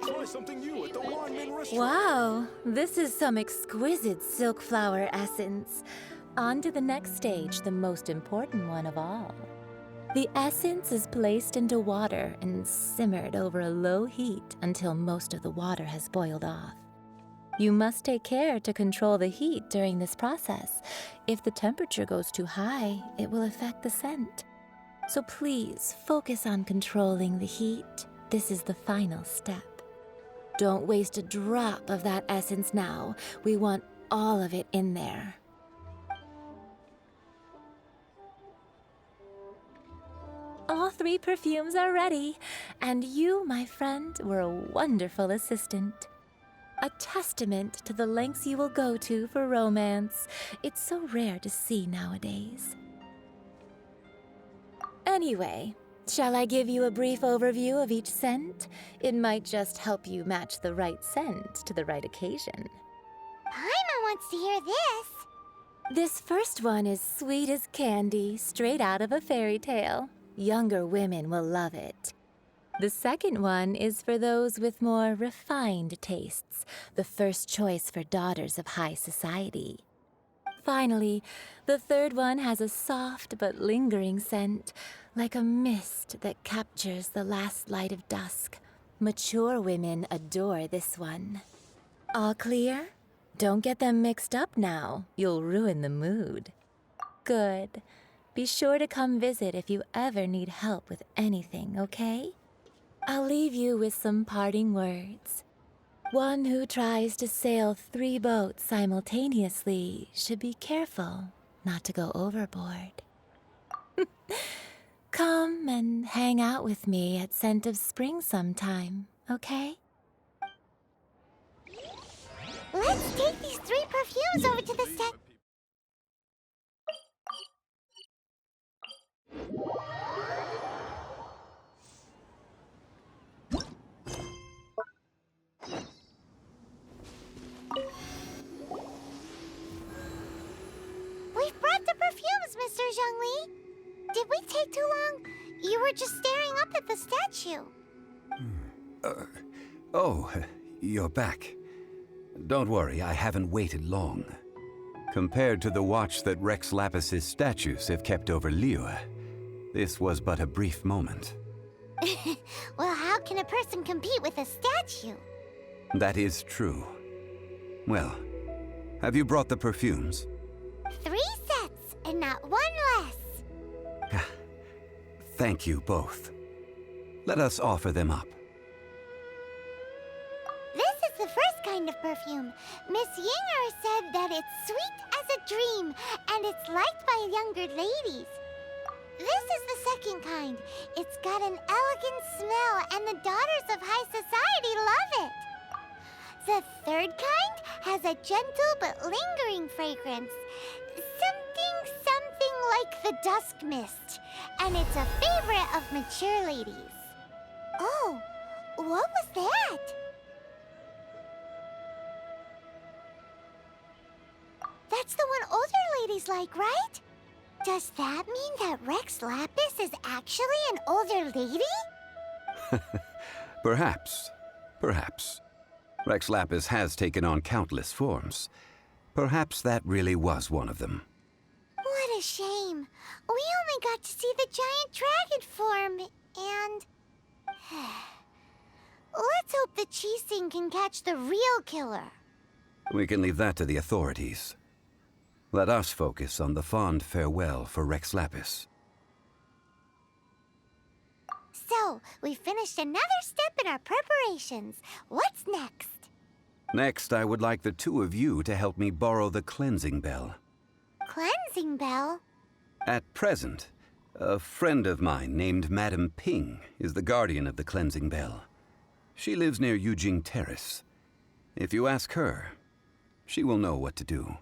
Speaker 5: Try something new at the ramen restaurant.
Speaker 10: Wow, this is some exquisite silk flower essence. On to the next stage, the most important one of all. The essence is placed into water and simmered over a low heat until most of the water has boiled off. You must take care to control the heat during this process. If the temperature goes too high, it will affect the scent. So please focus on controlling the heat. This is the final step. Don't waste a drop of that essence now. We want all of it in there. All three perfumes are ready, and you, my friend, were a wonderful assistant. A testament to the lengths you will go to for romance. It's so rare to see nowadays. Anyway, shall I give you a brief overview of each scent? It might just help you match the right scent to the right occasion.
Speaker 3: Paimon wants to hear this.
Speaker 10: This first one is sweet as candy, straight out of a fairy tale. Younger women will love it. The second one is for those with more refined tastes, the first choice for daughters of high society. Finally, the third one has a soft but lingering scent, like a mist that captures the last light of dusk. Mature women adore this one. All clear? Don't get them mixed up now. You'll ruin the mood. Good. Be sure to come visit if you ever need help with anything, okay? I'll leave you with some parting words. One who tries to sail 3 boats simultaneously should be careful not to go overboard. Come and hang out with me at Scent of Spring sometime, okay?
Speaker 3: Let's take these 3 perfumes over to the set. Did we take too long? You were just staring up at the statue.
Speaker 9: Oh, you're back. Don't worry, I haven't waited long. Compared to the watch that Rex Lapis's statues have kept over Liyue, this was but a brief moment.
Speaker 3: Well, how can a person compete with a statue?
Speaker 9: That is true. Well, have you brought the perfumes?
Speaker 3: 3 sets, and not 1 less.
Speaker 9: Thank you both. Let us offer them up.
Speaker 3: This is the first kind of perfume. Miss Yinger said that it's sweet as a dream, and it's liked by younger ladies. This is the second kind. It's got an elegant smell, and the daughters of high society love it. The third kind has a gentle but lingering fragrance. Something like the dusk mist. And it's a favorite of mature ladies. Oh, what was that? That's the one older ladies like, right? Does that mean that Rex Lapis is actually an older lady?
Speaker 9: Perhaps. Perhaps. Rex Lapis has taken on countless forms. Perhaps that really was one of them.
Speaker 3: What a shame. We only got to see the giant dragon form, and... Let's hope the Qixing can catch the real killer.
Speaker 9: We can leave that to the authorities. Let us focus on the fond farewell for Rex Lapis.
Speaker 3: So, we finished another step in our preparations. What's next?
Speaker 9: Next, I would like the two of you to help me borrow the cleansing bell.
Speaker 3: Cleansing bell?
Speaker 9: At present, a friend of mine named Madame Ping is the guardian of the cleansing bell. She lives near Yujing Terrace. If you ask her, she will know what to do.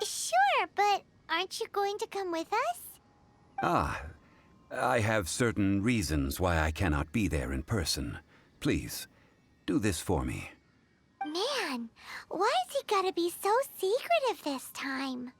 Speaker 3: Sure, but aren't you going to come with us?
Speaker 9: Ah, I have certain reasons why I cannot be there in person. Please, do this for me.
Speaker 3: Man, why has he gotta be so secretive this time?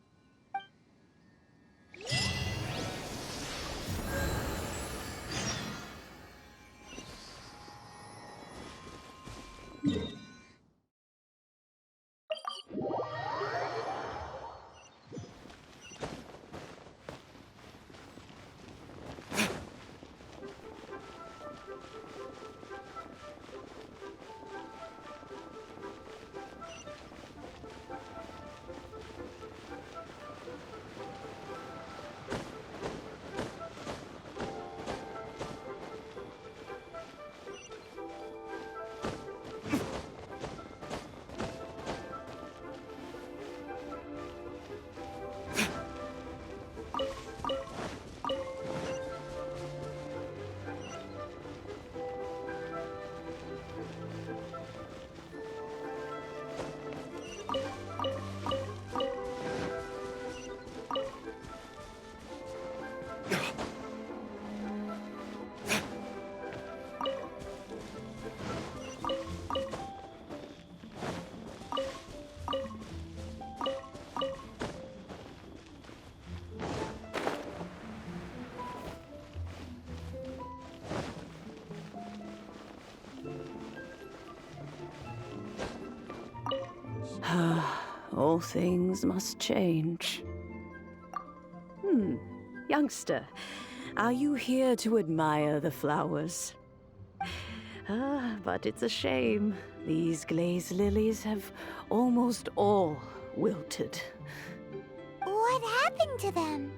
Speaker 11: All things must change. Youngster, are you here to admire the flowers? But it's a shame. These glazed lilies have almost all wilted.
Speaker 3: What happened to them?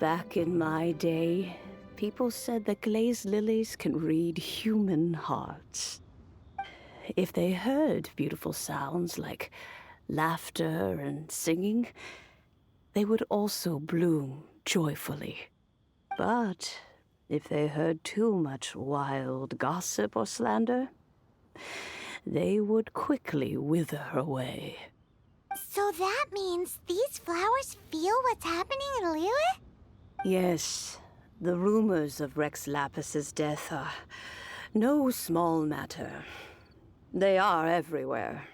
Speaker 11: Back in my day, people said that glazed lilies can read human hearts. If they heard beautiful sounds like laughter and singing, they would also bloom joyfully. But if they heard too much wild gossip or slander, they would quickly wither away.
Speaker 3: So that means these flowers feel what's happening in Liyue?
Speaker 11: Yes, the rumors of Rex Lapis's death are no small matter. They are everywhere.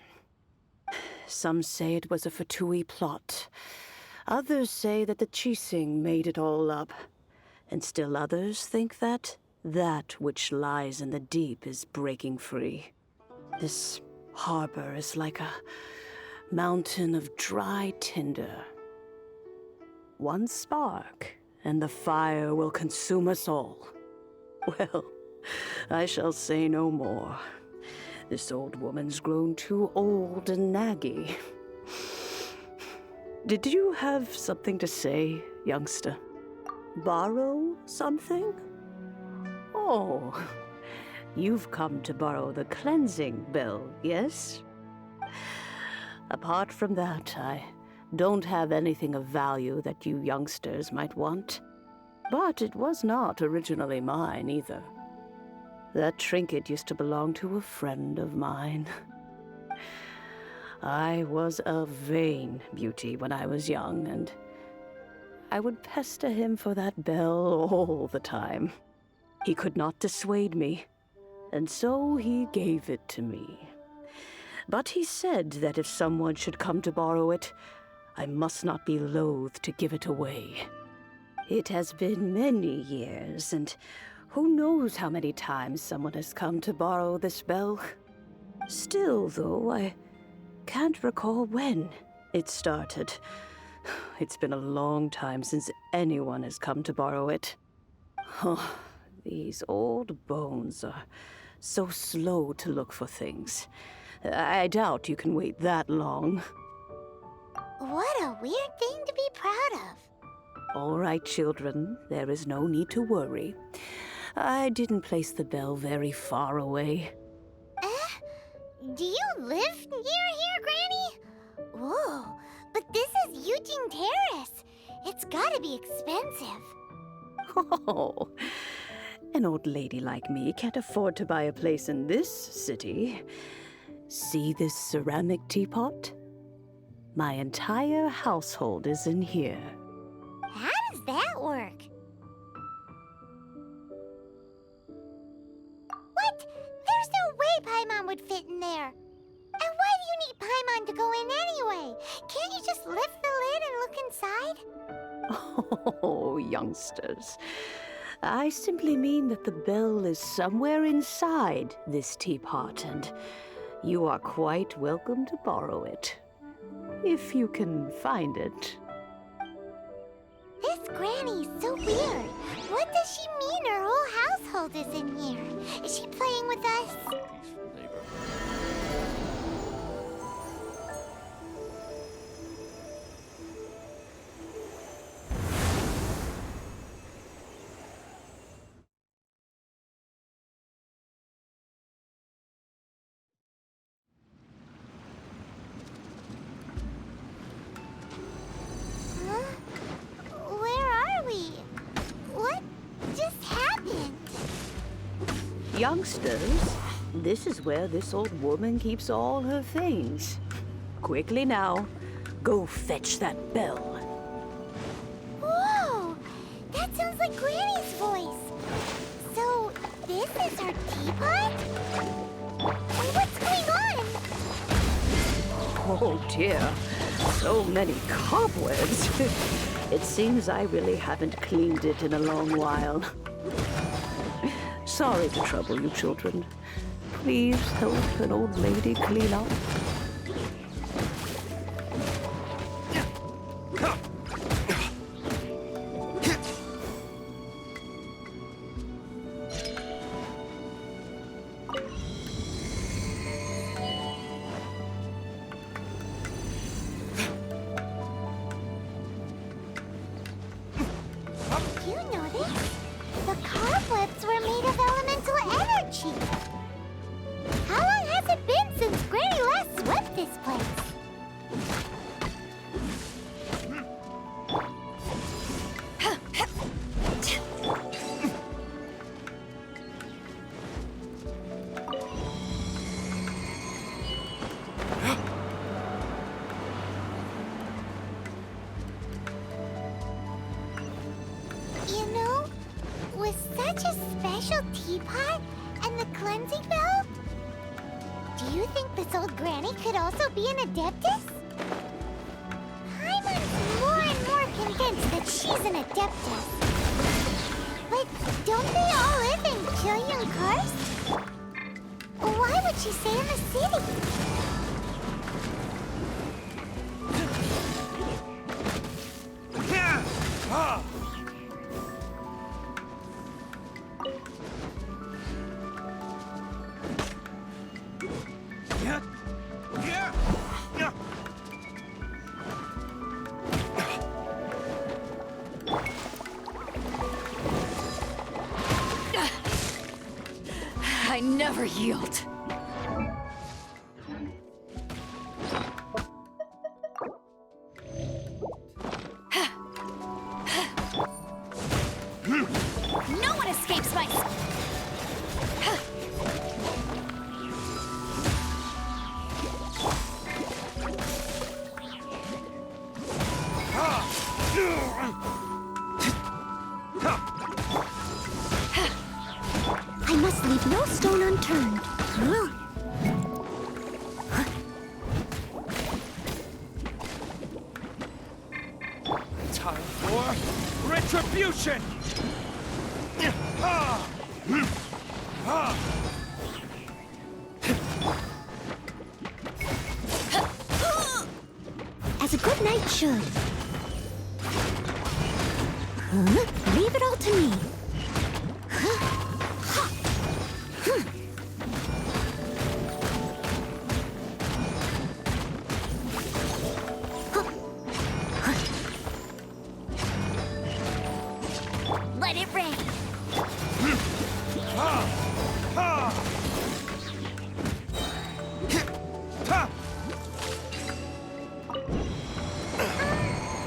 Speaker 11: Some say it was a Fatui plot. Others say that the Qixing made it all up. And still others think that that which lies in the deep is breaking free. This harbor is like a mountain of dry tinder. One spark, and the fire will consume us all. Well, I shall say no more. This old woman's grown too old and naggy. Did you have something to say, youngster? Borrow something? Oh, you've come to borrow the cleansing bell, yes? Apart from that, I don't have anything of value that you youngsters might want. But it was not originally mine, either. That trinket used to belong to a friend of mine. I was a vain beauty when I was young, and I would pester him for that bell all the time. He could not dissuade me, and so he gave it to me. But he said that if someone should come to borrow it, I must not be loath to give it away. It has been many years, and who knows how many times someone has come to borrow this bell. Still, though, I can't recall when it started. It's been a long time since anyone has come to borrow it. Oh, these old bones are so slow to look for things. I doubt you can wait that long.
Speaker 3: What a weird thing to be proud of.
Speaker 11: All right, children, there is no need to worry. I didn't place the bell very far away.
Speaker 3: Do you live near here, Granny? Whoa, but this is Eugene Terrace. It's gotta be expensive.
Speaker 11: Oh, an old lady like me can't afford to buy a place in this city. See this ceramic teapot? My entire household is in here.
Speaker 3: How does that work? What? There's no way Paimon would fit in there. And why do you need Paimon to go in anyway? Can't you just lift the lid and look inside?
Speaker 11: Oh, youngsters. I simply mean that the bell is somewhere inside this teapot, and you are quite welcome to borrow it. If you can find it.
Speaker 3: This Granny's so weird. What does she mean her whole household is in here? Is she playing with us?
Speaker 11: Youngsters, this is where this old woman keeps all her things. Quickly now, go fetch that bell.
Speaker 3: Whoa! That sounds like Granny's voice. So, this is her teapot? What's going on?
Speaker 11: Oh dear, so many cobwebs. It seems I really haven't cleaned it in a long while. Sorry to trouble you, children. Please help an old lady clean up.
Speaker 3: You notice? The cobwebs were made of elemental energy. How long has it been since Granny last swept this place? You know, with such a special teapot and the cleansing bell, do you think this old Granny could also be an Adeptus? Paimon's more and more convinced that she's an Adeptus. But don't they all live in Jillian Karst? Why would she stay in the city?
Speaker 1: I never yield. No one escapes my... I must leave no stone unturned.
Speaker 5: Time for retribution!
Speaker 1: As a good knight should. Leave it all to me. Let it rain.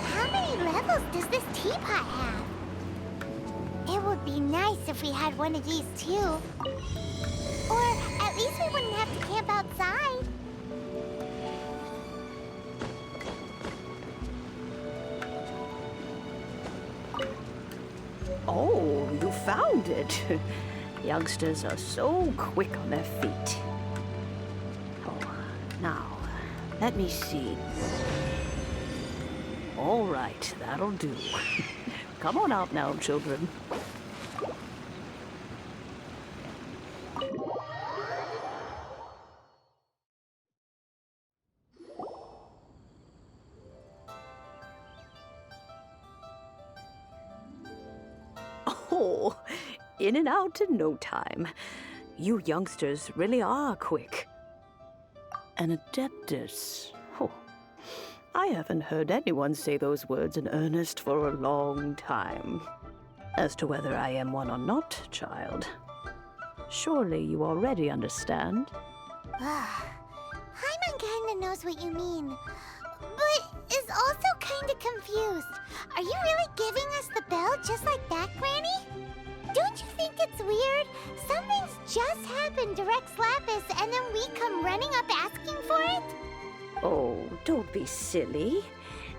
Speaker 3: How many levels does this teapot have? It would be nice if we had one of these too. Or at least we wouldn't have to camp outside.
Speaker 11: Oh, you found it. Youngsters are so quick on their feet. Oh, now, let me see. All right, that'll do. Come on out now, children. Oh, in and out in no time. You youngsters really are quick. An adeptus. Oh, I haven't heard anyone say those words in earnest for a long time. As to whether I am one or not, child, surely you already understand.
Speaker 3: Paimon kinda knows what you mean, but is also kinda confused. Are you really giving us the bell just like that, Granny? Don't you think it's weird? Something's just happened to Rex Lapis and then we come running up asking for it?
Speaker 11: Oh, don't be silly.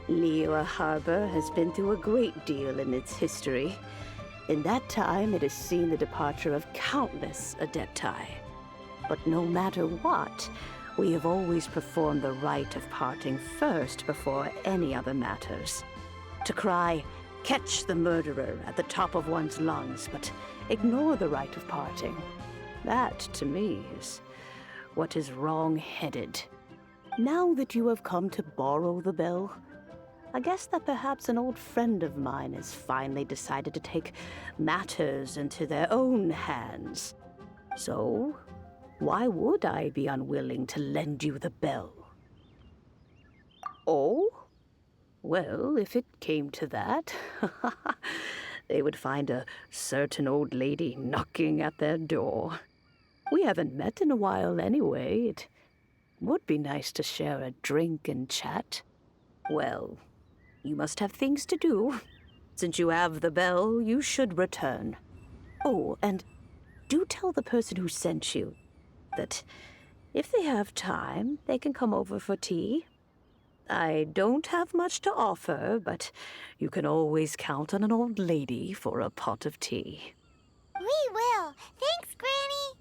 Speaker 11: Liyue Harbor has been through a great deal in its history. In that time, it has seen the departure of countless Adepti. But no matter what, we have always performed the rite of parting first before any other matters. To cry, "Catch the murderer," at the top of one's lungs, but ignore the rite of parting. That, to me, is what is wrong-headed. Now that you have come to borrow the bell, I guess that perhaps an old friend of mine has finally decided to take matters into their own hands. So, why would I be unwilling to lend you the bell? Oh? Well, if it came to that, they would find a certain old lady knocking at their door. We haven't met in a while anyway. It would be nice to share a drink and chat. Well, you must have things to do. Since you have the bell, you should return. Oh, and do tell the person who sent you that if they have time, they can come over for tea. I don't have much to offer, but you can always count on an old lady for a pot of tea.
Speaker 3: We will. Thanks, Granny.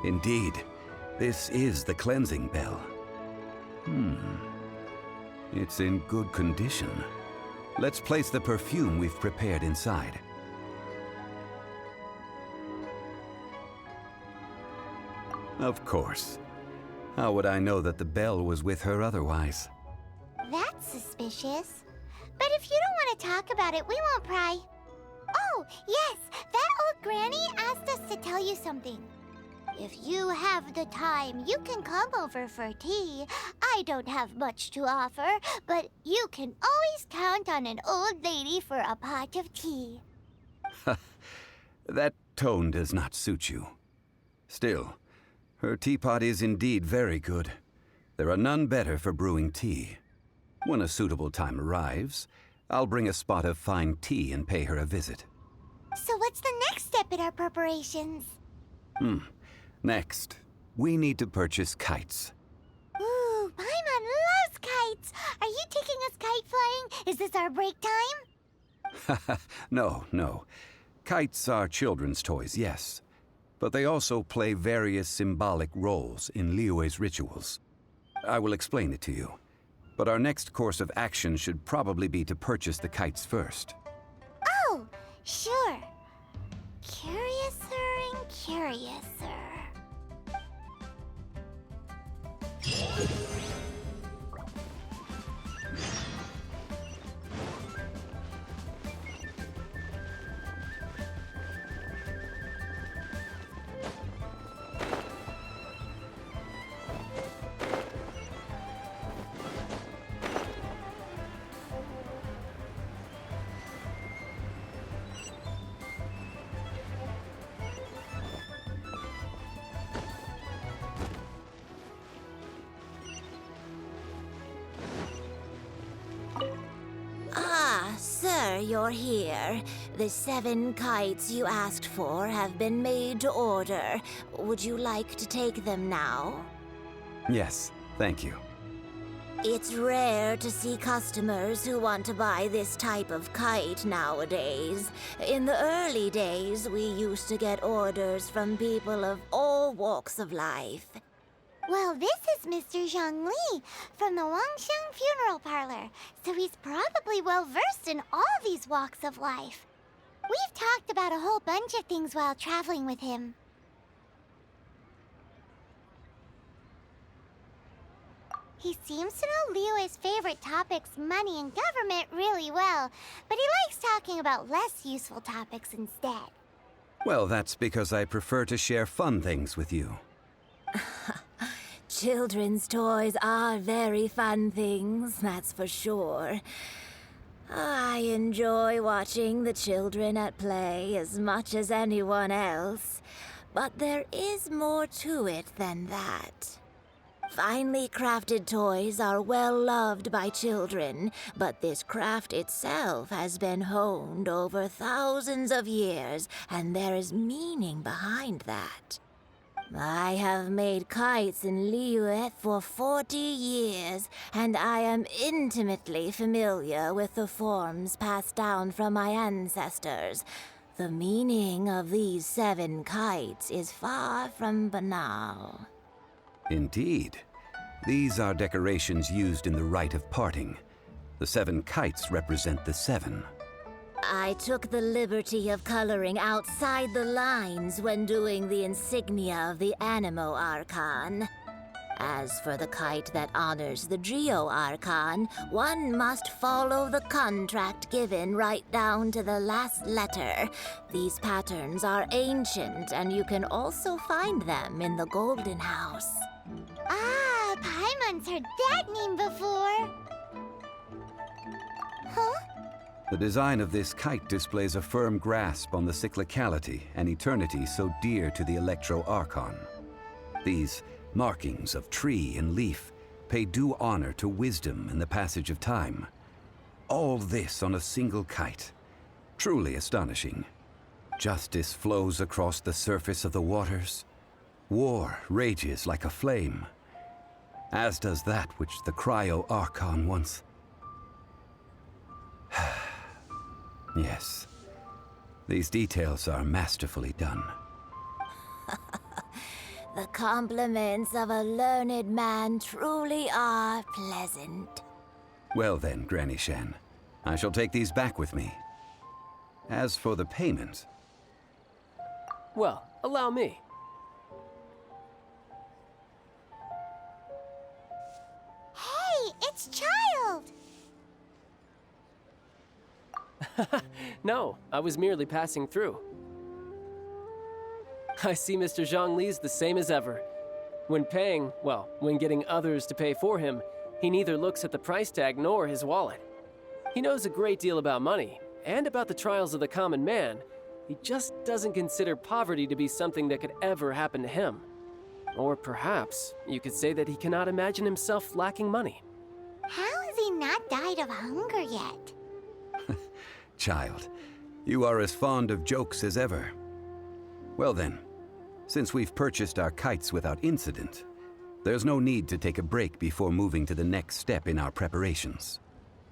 Speaker 9: Indeed, this is the cleansing bell. It's in good condition. Let's place the perfume we've prepared inside. Of course. How would I know that the bell was with her otherwise?
Speaker 3: That's suspicious. But if you don't want to talk about it, we won't pry. Oh, yes, that old granny asked us to tell you something. If you have the time, you can come over for tea. I don't have much to offer, but you can always count on an old lady for a pot of tea.
Speaker 9: That tone does not suit you. Still, her teapot is indeed very good. There are none better for brewing tea. When a suitable time arrives, I'll bring a spot of fine tea and pay her a visit.
Speaker 3: So what's the next step in our preparations?
Speaker 9: Next, we need to purchase kites.
Speaker 3: Ooh, Paimon loves kites! Are you taking us kite flying? Is this our break time?
Speaker 9: No. Kites are children's toys, yes. But they also play various symbolic roles in Liyue's rituals. I will explain it to you. But our next course of action should probably be to purchase the kites first.
Speaker 3: Oh, sure. Curiouser and curiouser.
Speaker 10: Sir, you're here. The 7 kites you asked for have been made to order. Would you like to take them now?
Speaker 9: Yes, thank you.
Speaker 10: It's rare to see customers who want to buy this type of kite nowadays. In the early days, we used to get orders from people of all walks of life.
Speaker 3: Well, this is Mr. Zhongli from the Wangsheng Funeral Parlor, so he's probably well-versed in all these walks of life. We've talked about a whole bunch of things while traveling with him. He seems to know Liyue's favorite topics, money and government, really well, but he likes talking about less useful topics instead.
Speaker 9: Well, that's because I prefer to share fun things with you.
Speaker 10: Children's toys are very fun things, that's for sure. I enjoy watching the children at play as much as anyone else, but there is more to it than that. Finely crafted toys are well loved by children, but this craft itself has been honed over thousands of years, and there is meaning behind that. I have made kites in Liyue for 40 years, and I am intimately familiar with the forms passed down from my ancestors. The meaning of these 7 kites is far from banal.
Speaker 9: Indeed. These are decorations used in the rite of parting. The 7 kites represent the 7.
Speaker 10: I took the liberty of coloring outside the lines when doing the insignia of the Animo Archon. As for the kite that honors the Geo Archon, one must follow the contract given right down to the last letter. These patterns are ancient, and you can also find them in the Golden House.
Speaker 3: Ah, Paimon's heard that name before. Huh?
Speaker 9: The design of this kite displays a firm grasp on the cyclicality and eternity so dear to the Electro Archon. These markings of tree and leaf pay due honor to wisdom and the passage of time. All this on a single kite. Truly astonishing. Justice flows across the surface of the waters. War rages like a flame, as does that which the Cryo-Archon once... Yes, these details are masterfully done.
Speaker 10: The compliments of a learned man truly are pleasant.
Speaker 9: Well then, Granny Shan, I shall take these back with me. As for the payment...
Speaker 12: Well, allow me.
Speaker 3: Hey, it's Child!
Speaker 12: No, I was merely passing through. I see Mr. Zhongli's the same as ever. When paying, well, when getting others to pay for him, he neither looks at the price tag nor his wallet. He knows a great deal about money, and about the trials of the common man. He just doesn't consider poverty to be something that could ever happen to him. Or perhaps you could say that he cannot imagine himself lacking money.
Speaker 3: How has he not died of hunger yet?
Speaker 9: Child, you are as fond of jokes as ever. Well then, since we've purchased our kites without incident, there's no need to take a break before moving to the next step in our preparations.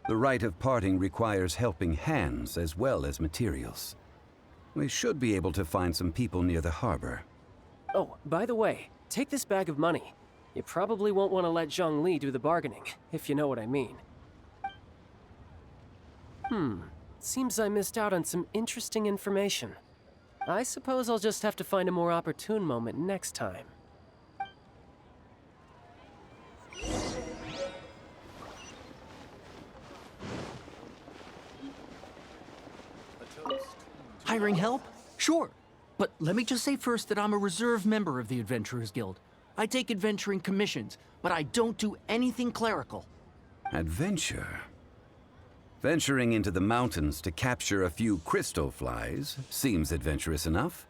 Speaker 9: The rite of parting requires helping hands as well as materials. We should be able to find some people near the harbor.
Speaker 12: Oh, by the way, take this bag of money. You probably won't want to let Zhongli do the bargaining, if you know what I mean. Seems I missed out on some interesting information. I suppose I'll just have to find a more opportune moment next time.
Speaker 13: Hiring help? Sure. But let me just say first that I'm a reserve member of the Adventurers Guild. I take adventuring commissions, but I don't do anything clerical.
Speaker 9: Adventure? Venturing into the mountains to capture a few crystal flies seems adventurous enough.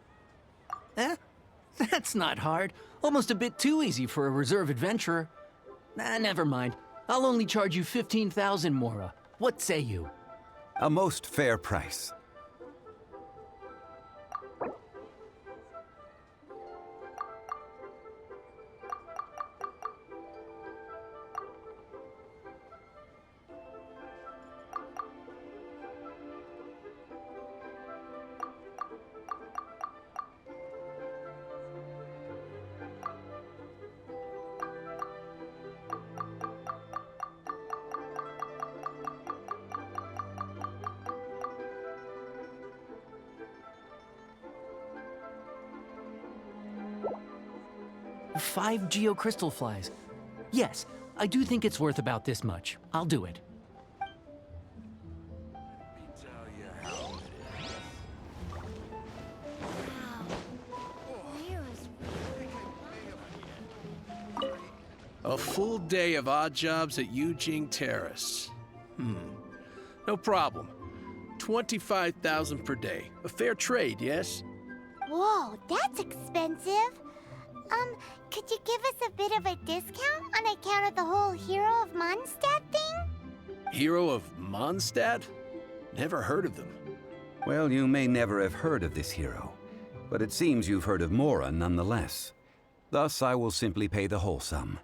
Speaker 13: That's not hard. Almost a bit too easy for a reserve adventurer. Never mind. I'll only charge you 15,000 Mora. What say you?
Speaker 9: A most fair price.
Speaker 13: Five geocrystal flies. Yes, I do think it's worth about this much. I'll do it.
Speaker 5: A full day of odd jobs at Eugene Terrace. No problem. 25,000 per day. A fair trade, yes?
Speaker 3: Whoa, that's expensive. Could you give us a bit of a discount on account of the whole Hero of Mondstadt thing?
Speaker 5: Hero of Mondstadt? Never heard of them.
Speaker 9: Well, you may never have heard of this hero, but it seems you've heard of Mora nonetheless. Thus, I will simply pay the whole sum.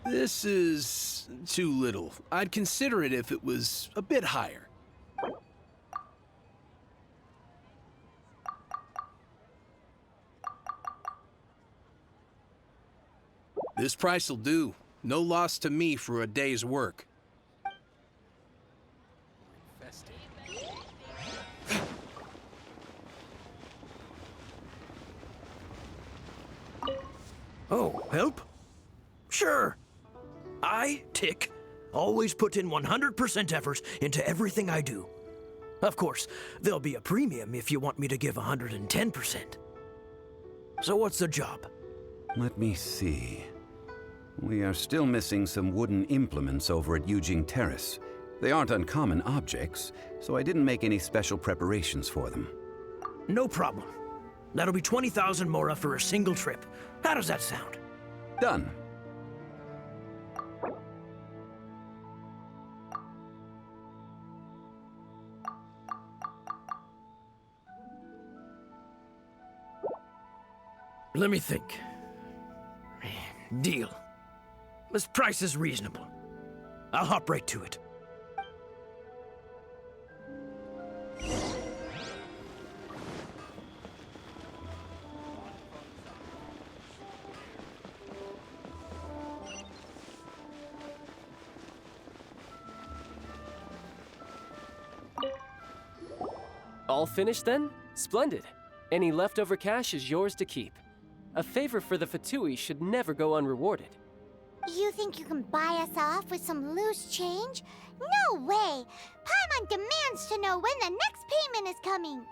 Speaker 5: This is too little. I'd consider it if it was a bit higher. This price will do. No loss to me for a day's work.
Speaker 14: Oh, help? Sure. I, Tick, always put in 100% effort into everything I do. Of course, there'll be a premium if you want me to give 110%. So what's the job?
Speaker 9: Let me see. We are still missing some wooden implements over at Eugene Terrace. They aren't uncommon objects, so I didn't make any special preparations for them.
Speaker 14: No problem. That'll be 20,000 mora for a single trip. How does that sound?
Speaker 9: Done.
Speaker 14: Let me think. Deal. This price is reasonable. I'll hop right to it.
Speaker 12: All finished then? Splendid. Any leftover cash is yours to keep. A favor for the Fatui should never go unrewarded.
Speaker 3: You think you can buy us off with some loose change? No way! Paimon demands to know when the next payment is coming.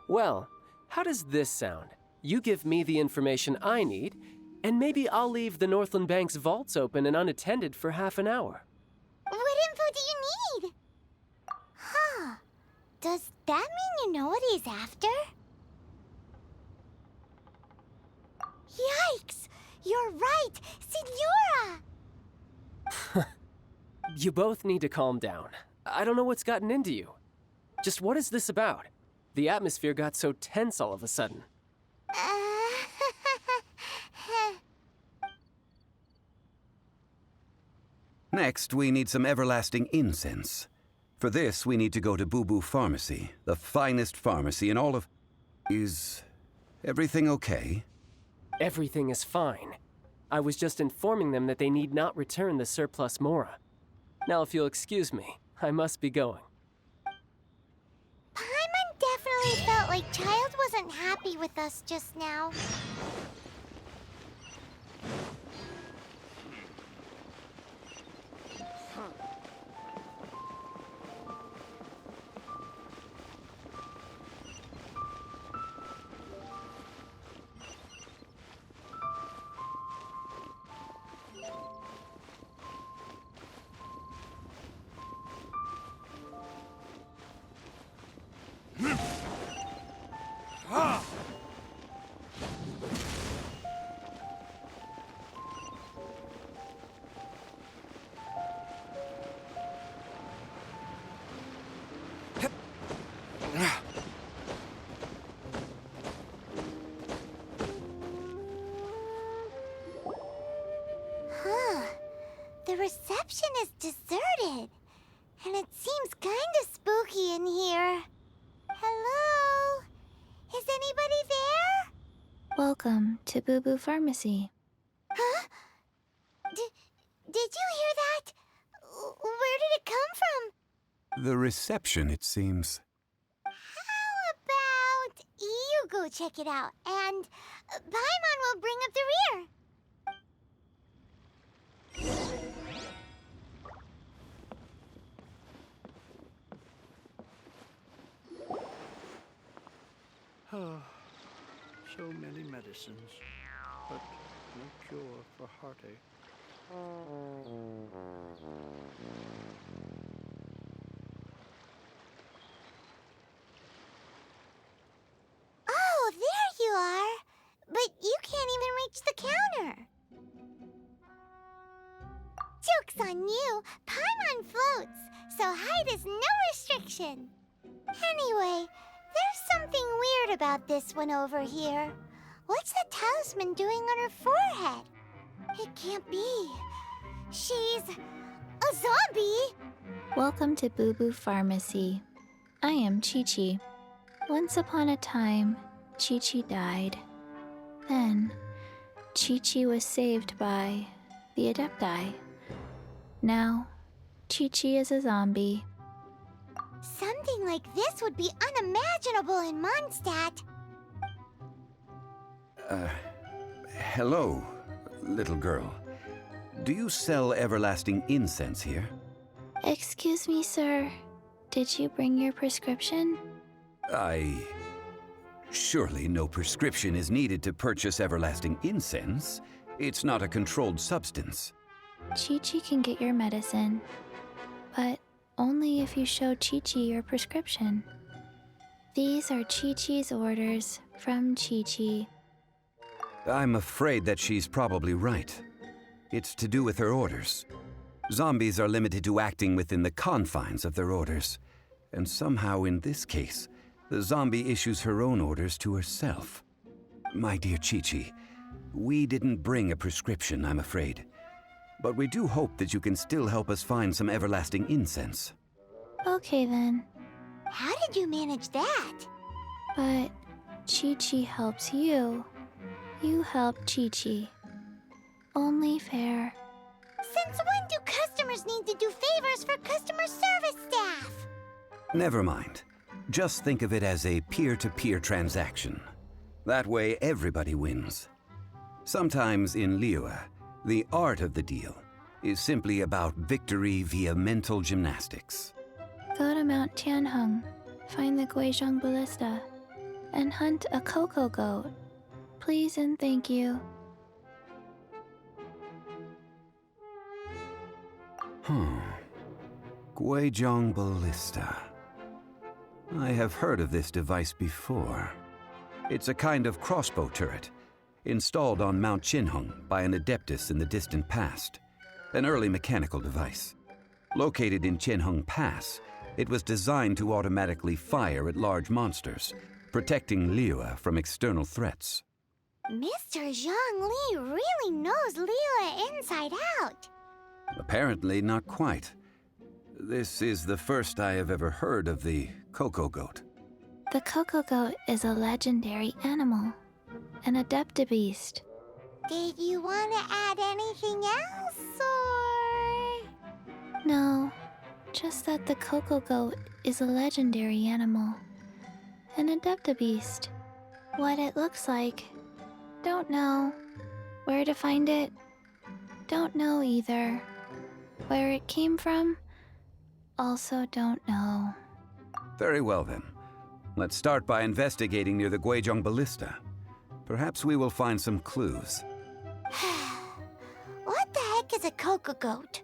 Speaker 12: Well, how does this sound? You give me the information I need, and maybe I'll leave the Northland Bank's vaults open and unattended for half an hour.
Speaker 3: What info do you need? Huh. Does that mean you know what he's after? Yikes! You're right! Signora!
Speaker 12: You both need to calm down. I don't know what's gotten into you. Just what is this about? The atmosphere got so tense all of a sudden.
Speaker 9: Next, we need some everlasting incense. For this, we need to go to Boo Boo Pharmacy, the finest pharmacy in all of... Is everything okay?
Speaker 12: Everything is fine. I was just informing them that they need not return the surplus mora. Now, if you'll excuse me, I must be going.
Speaker 3: Paimon definitely felt like Child wasn't happy with us just now. The reception is deserted, and it seems kinda spooky in here. Hello? Is anybody there?
Speaker 4: Welcome to Boo Boo Pharmacy.
Speaker 3: Huh? Did you hear that? Where did it come from?
Speaker 9: The reception, it seems.
Speaker 3: How about you go check it out, and Paimon will bring up the rear.
Speaker 8: So many medicines, but no cure for heartache.
Speaker 3: Oh, there you are! But you can't even reach the counter. Joke's on you! Paimon floats, so height is no restriction. Anyway, there's something weird about this one over here. What's the talisman doing on her forehead? It can't be. She's a zombie!
Speaker 4: Welcome to Boo Boo Pharmacy. I am Chi-Chi. Once upon a time, Chi-Chi died. Then, Chi-Chi was saved by the Adepti. Now, Chi-Chi is a zombie.
Speaker 3: Something like this would be unimaginable in Mondstadt.
Speaker 9: Hello, little girl. Do you sell everlasting incense here?
Speaker 4: Excuse me, sir. Did you bring your prescription?
Speaker 9: Surely no prescription is needed to purchase everlasting incense. It's not a controlled substance.
Speaker 4: Chi-Chi can get your medicine. but only if you show Chi-Chi your prescription. These are Chi-Chi's orders from Chi-Chi.
Speaker 9: I'm afraid that she's probably right. It's to do with her orders. Zombies are limited to acting within the confines of their orders. And somehow in this case, the zombie issues her own orders to herself. My dear Chi-Chi, we didn't bring a prescription, I'm afraid. But we do hope that you can still help us find some everlasting incense.
Speaker 4: Okay then.
Speaker 3: How did you manage that?
Speaker 4: But Chi-Chi helps you. You help Chi-Chi. Only fair.
Speaker 3: Since when do customers need to do favors for customer service staff?
Speaker 9: Never mind. Just think of it as a peer-to-peer transaction. That way everybody wins. Sometimes in Liyue, the art of the deal is simply about victory via mental gymnastics.
Speaker 4: Go to Mount Tianheng, find the Guizhong Ballista, and hunt a cocoa goat. Please and thank you.
Speaker 9: Guizhong Ballista. I have heard of this device before. It's a kind of crossbow turret, installed on Mount Qinheng by an adeptus in the distant past. An early mechanical device. Located in Qinheng Pass, it was designed to automatically fire at large monsters, protecting Liyue from external threats.
Speaker 3: Mr. Zhongli really knows Liyue inside out.
Speaker 9: Apparently not quite. This is the first I have ever heard of the cocoa goat.
Speaker 4: The cocoa goat is a legendary animal, an adeptabeast.
Speaker 3: Did you want to add anything else, or...?
Speaker 4: No, just that the cocoa goat is a legendary animal, an adeptabeast. What it looks like, don't know. Where to find it, don't know either. Where it came from, also don't know.
Speaker 9: Very well then. Let's start by investigating near the Guizhong Ballista. Perhaps we will find some clues.
Speaker 3: What the heck is a cocoa goat?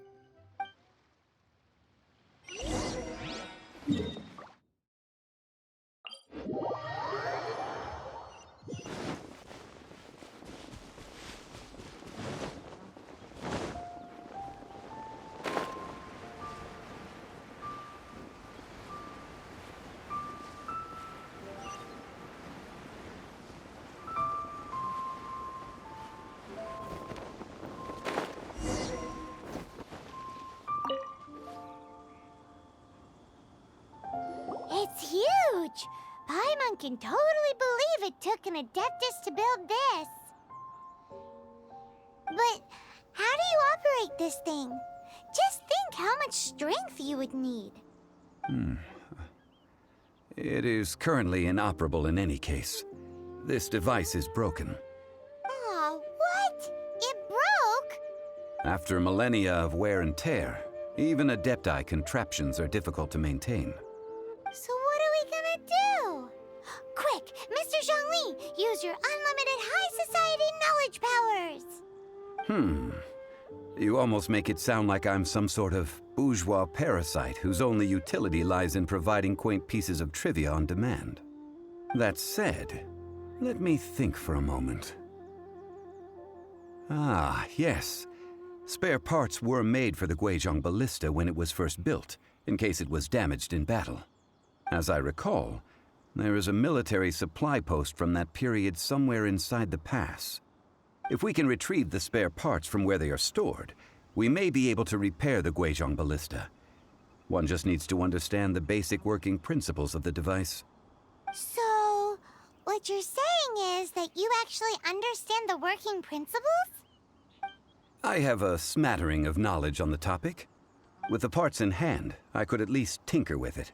Speaker 3: It's huge! Paimon can totally believe it took an Adeptus to build this. But how do you operate this thing? Just think how much strength you would need.
Speaker 9: It is currently inoperable in any case. This device is broken.
Speaker 3: Aw, what? It broke?
Speaker 9: After millennia of wear and tear, even Adepti contraptions are difficult to maintain.
Speaker 3: So what are we gonna do? Quick, Mr. Zhongli, use your unlimited high society knowledge powers!
Speaker 9: You almost make it sound like I'm some sort of bourgeois parasite whose only utility lies in providing quaint pieces of trivia on demand. That said, let me think for a moment. Ah, yes. Spare parts were made for the Guizhong Ballista when it was first built, in case it was damaged in battle. As I recall, there is a military supply post from that period somewhere inside the pass. If we can retrieve the spare parts from where they are stored, we may be able to repair the Guizhong Ballista. One just needs to understand the basic working principles of the device.
Speaker 3: So, what you're saying is that you actually understand the working principles?
Speaker 9: I have a smattering of knowledge on the topic. With the parts in hand, I could at least tinker with it.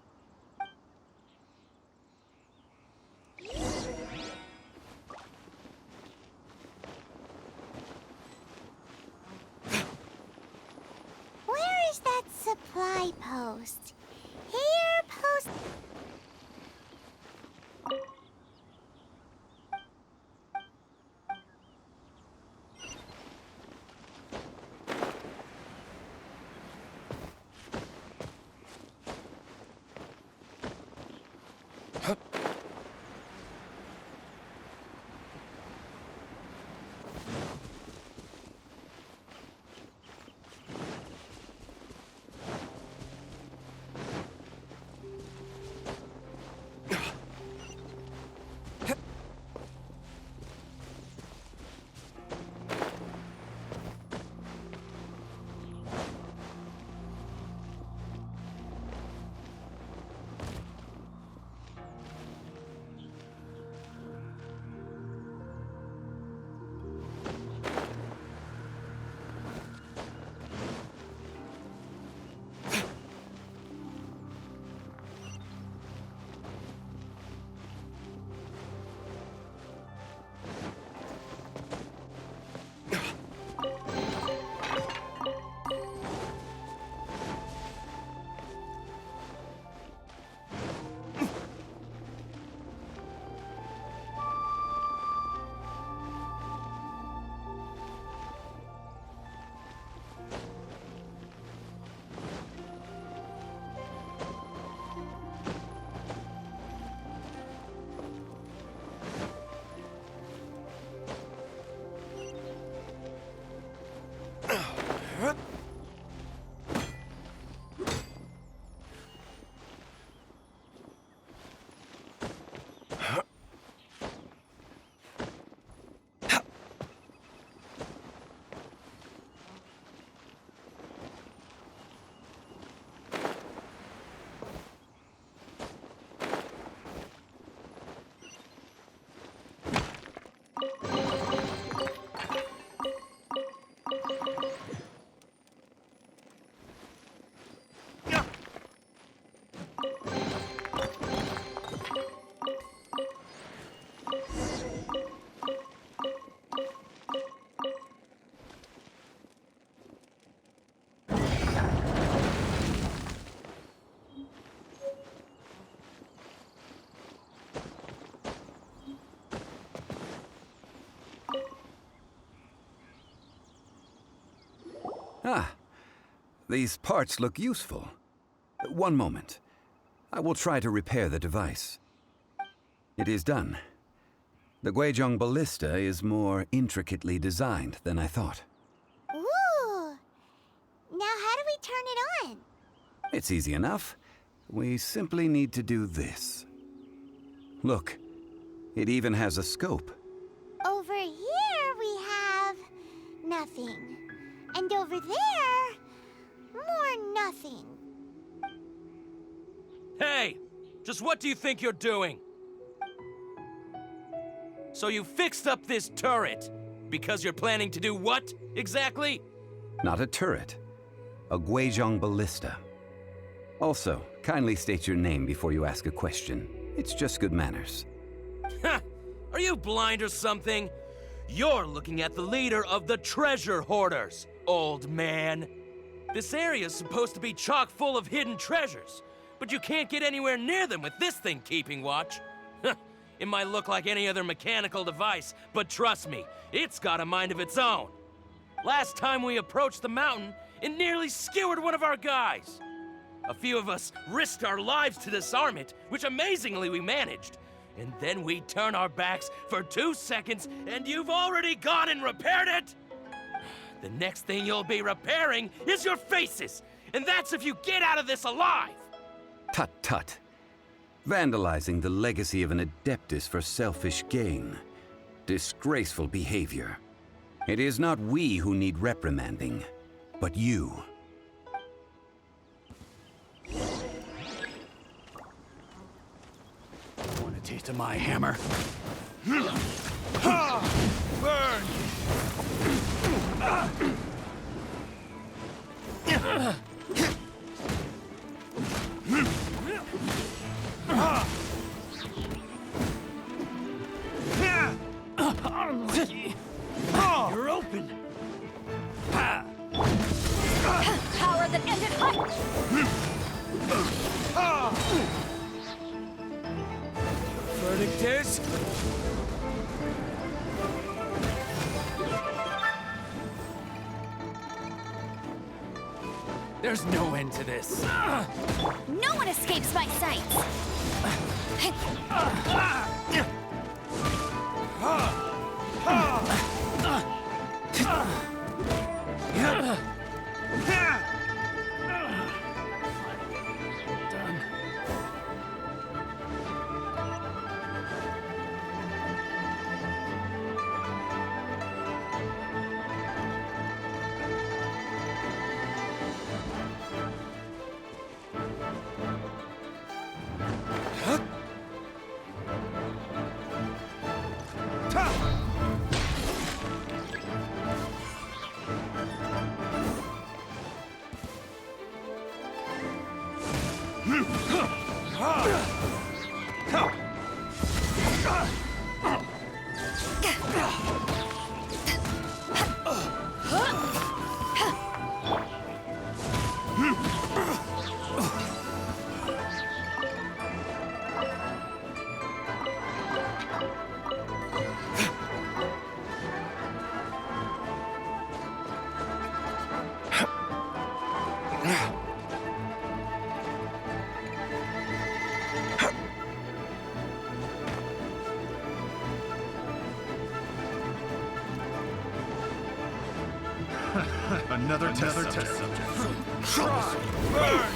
Speaker 3: Where is that supply post? Here, post...
Speaker 9: These parts look useful. One moment. I will try to repair the device. It is done. The Guizhong ballista is more intricately designed than I thought.
Speaker 3: Ooh! Now how do we turn it on?
Speaker 9: It's easy enough. We simply need to do this. Look, it even has a scope.
Speaker 3: Over here we have nothing. And over there, more nothing.
Speaker 2: Hey! Just what do you think you're doing? So you fixed up this turret because you're planning to do what, exactly?
Speaker 9: Not a turret. A Guizhong ballista. Also, kindly state your name before you ask a question. It's just good manners.
Speaker 2: Ha! Are you blind or something? You're looking at the leader of the treasure hoarders, old man. This area's supposed to be chock full of hidden treasures, but you can't get anywhere near them with this thing keeping watch. It might look like any other mechanical device, but trust me, it's got a mind of its own. Last time we approached the mountain, it nearly skewered one of our guys. A few of us risked our lives to disarm it, which amazingly we managed. And then we turn our backs for 2 seconds, and you've already gone and repaired it? The next thing you'll be repairing is your faces, and that's if you get out of this alive!
Speaker 9: Tut tut. Vandalizing the legacy of an Adeptus for selfish gain. Disgraceful behavior. It is not we who need reprimanding, but you.
Speaker 13: Want a taste of my hammer?
Speaker 14: Burn! You're open!
Speaker 1: Power that ended height!
Speaker 14: Verdict is...
Speaker 12: There's no end to this.
Speaker 1: No one escapes my sight!
Speaker 8: Another test subject.
Speaker 14: Try! Burn!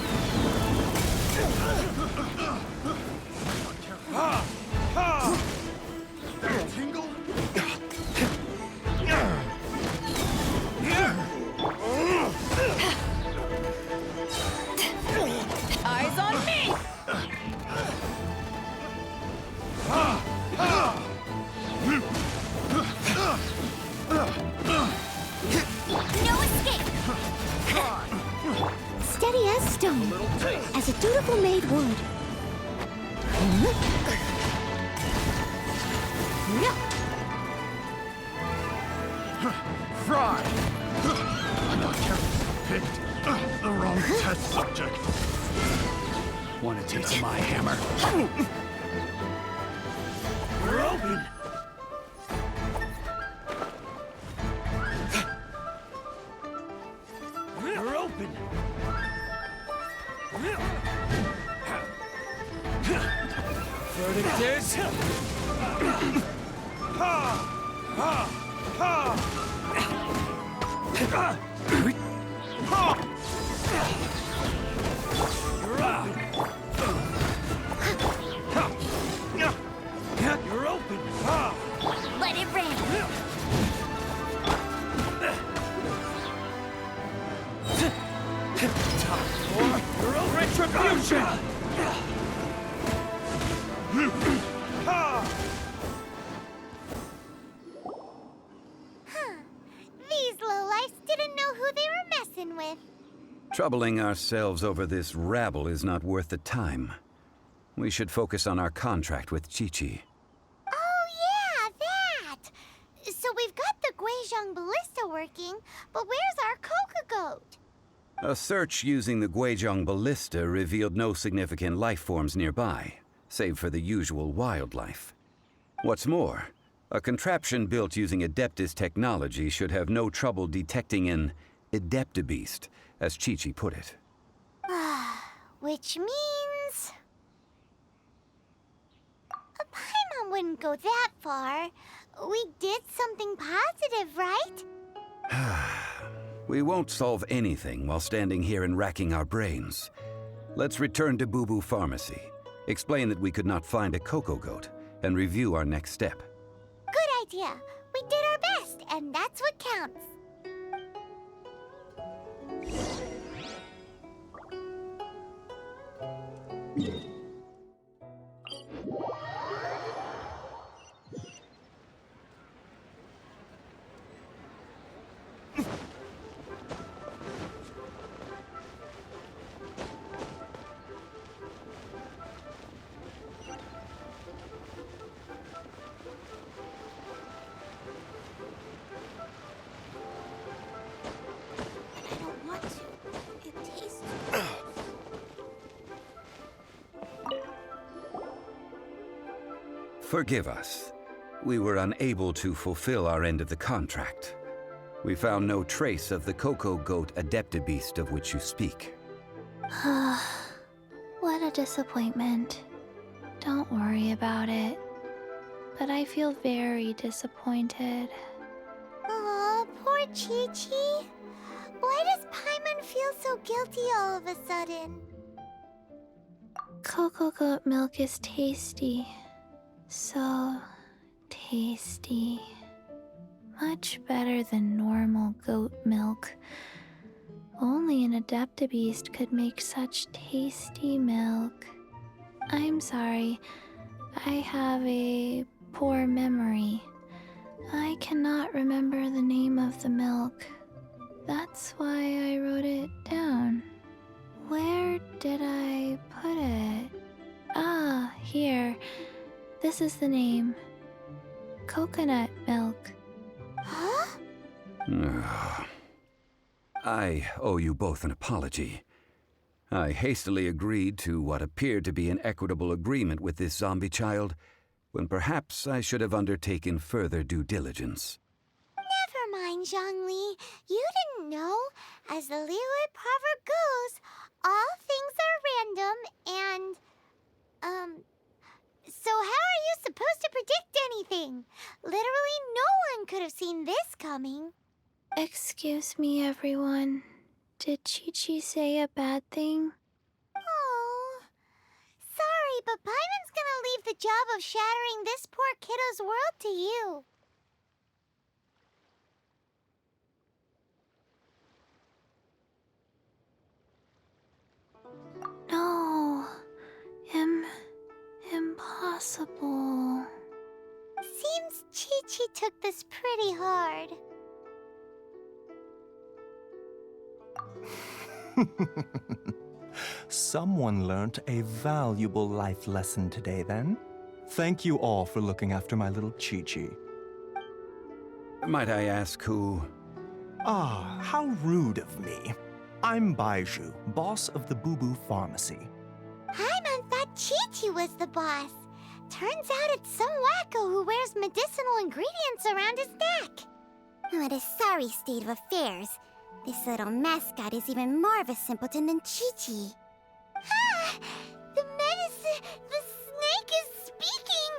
Speaker 8: Tingle?
Speaker 1: Eyes on me! No escape!
Speaker 3: Steady as stone, as a dutiful maid would.
Speaker 8: Fry! I got carefully picked the wrong test subject.
Speaker 13: Want a taste of my hammer?
Speaker 14: We're open! We're open!
Speaker 2: Verdict is... You're open!
Speaker 3: Let it rain!
Speaker 2: Time for your own retribution!
Speaker 3: These lowlifes didn't know who they were messing with.
Speaker 9: Troubling ourselves over this rabble is not worth the time. We should focus on our contract with Chi-Chi.
Speaker 3: Oh yeah, that! So we've got the Guizhong ballista working, but where's our Coca goat?
Speaker 9: A search using the Guizhong ballista revealed no significant life forms nearby, save for the usual wildlife. What's more, a contraption built using Adeptus technology should have no trouble detecting an Adeptabeast, as Chi-Chi put it.
Speaker 3: Which means... Paimon wouldn't go that far. We did something positive, right?
Speaker 9: We won't solve anything while standing here and racking our brains. Let's return to Boo Boo Pharmacy, explain that we could not find a Coco Goat, and review our next step.
Speaker 3: Good idea. We did our best, and that's what counts.
Speaker 9: Forgive us. We were unable to fulfill our end of the contract. We found no trace of the Coco Goat Adeptabeast of which you speak.
Speaker 4: What a disappointment. Don't worry about it. But I feel very disappointed.
Speaker 3: Aw, poor Chi-Chi. Why does Paimon feel so guilty all of a sudden?
Speaker 4: Coco Goat milk is tasty. So tasty. Much better than normal goat milk. Only an Adeptabeast could make such tasty milk. I'm sorry. I have a poor memory. I cannot remember the name of the milk. That's why I wrote it down. Where did I put it? Ah, here. This is the name. Coconut milk.
Speaker 3: Huh?
Speaker 9: I owe you both an apology. I hastily agreed to what appeared to be an equitable agreement with this zombie child, when perhaps I should have undertaken further due diligence.
Speaker 3: Never mind, Zhongli. You didn't know. As the Liyue proverb goes, all things are random and, so how are you supposed to predict anything? Literally no one could have seen this coming.
Speaker 4: Excuse me, everyone. Did Chi-Chi say a bad thing?
Speaker 3: Oh, sorry, but Paimon's gonna leave the job of shattering this poor kiddo's world to you.
Speaker 4: No. Impossible.
Speaker 3: Seems Chi-Chi took this pretty hard.
Speaker 15: Someone learnt a valuable life lesson today, then. Thank you all for looking after my little Chi-Chi.
Speaker 9: Might I ask who?
Speaker 15: Ah, how rude of me. I'm Baiju, boss of the Boo Boo Pharmacy.
Speaker 3: Paimon thought Chi-Chi was the boss. Turns out it's some wacko who wears medicinal ingredients around his neck. What a sorry state of affairs. This little mascot is even more of a simpleton than Chi-Chi. The snake is speaking!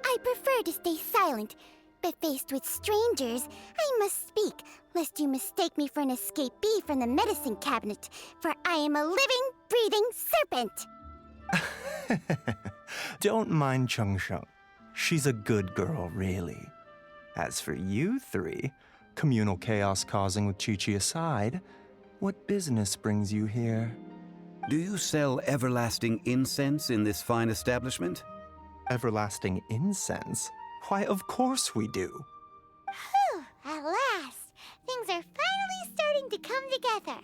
Speaker 3: I prefer to stay silent, but faced with strangers, I must speak, lest you mistake me for an escapee from the medicine cabinet, for I am a living, breathing serpent!
Speaker 15: Don't mind Chung Sheng. She's a good girl, really. As for you three, communal chaos causing with Chi-Chi aside, what business brings you here?
Speaker 9: Do you sell everlasting incense in this fine establishment?
Speaker 15: Everlasting incense? Why, of course we do.
Speaker 3: Whew, at last! Things are finally starting to come together.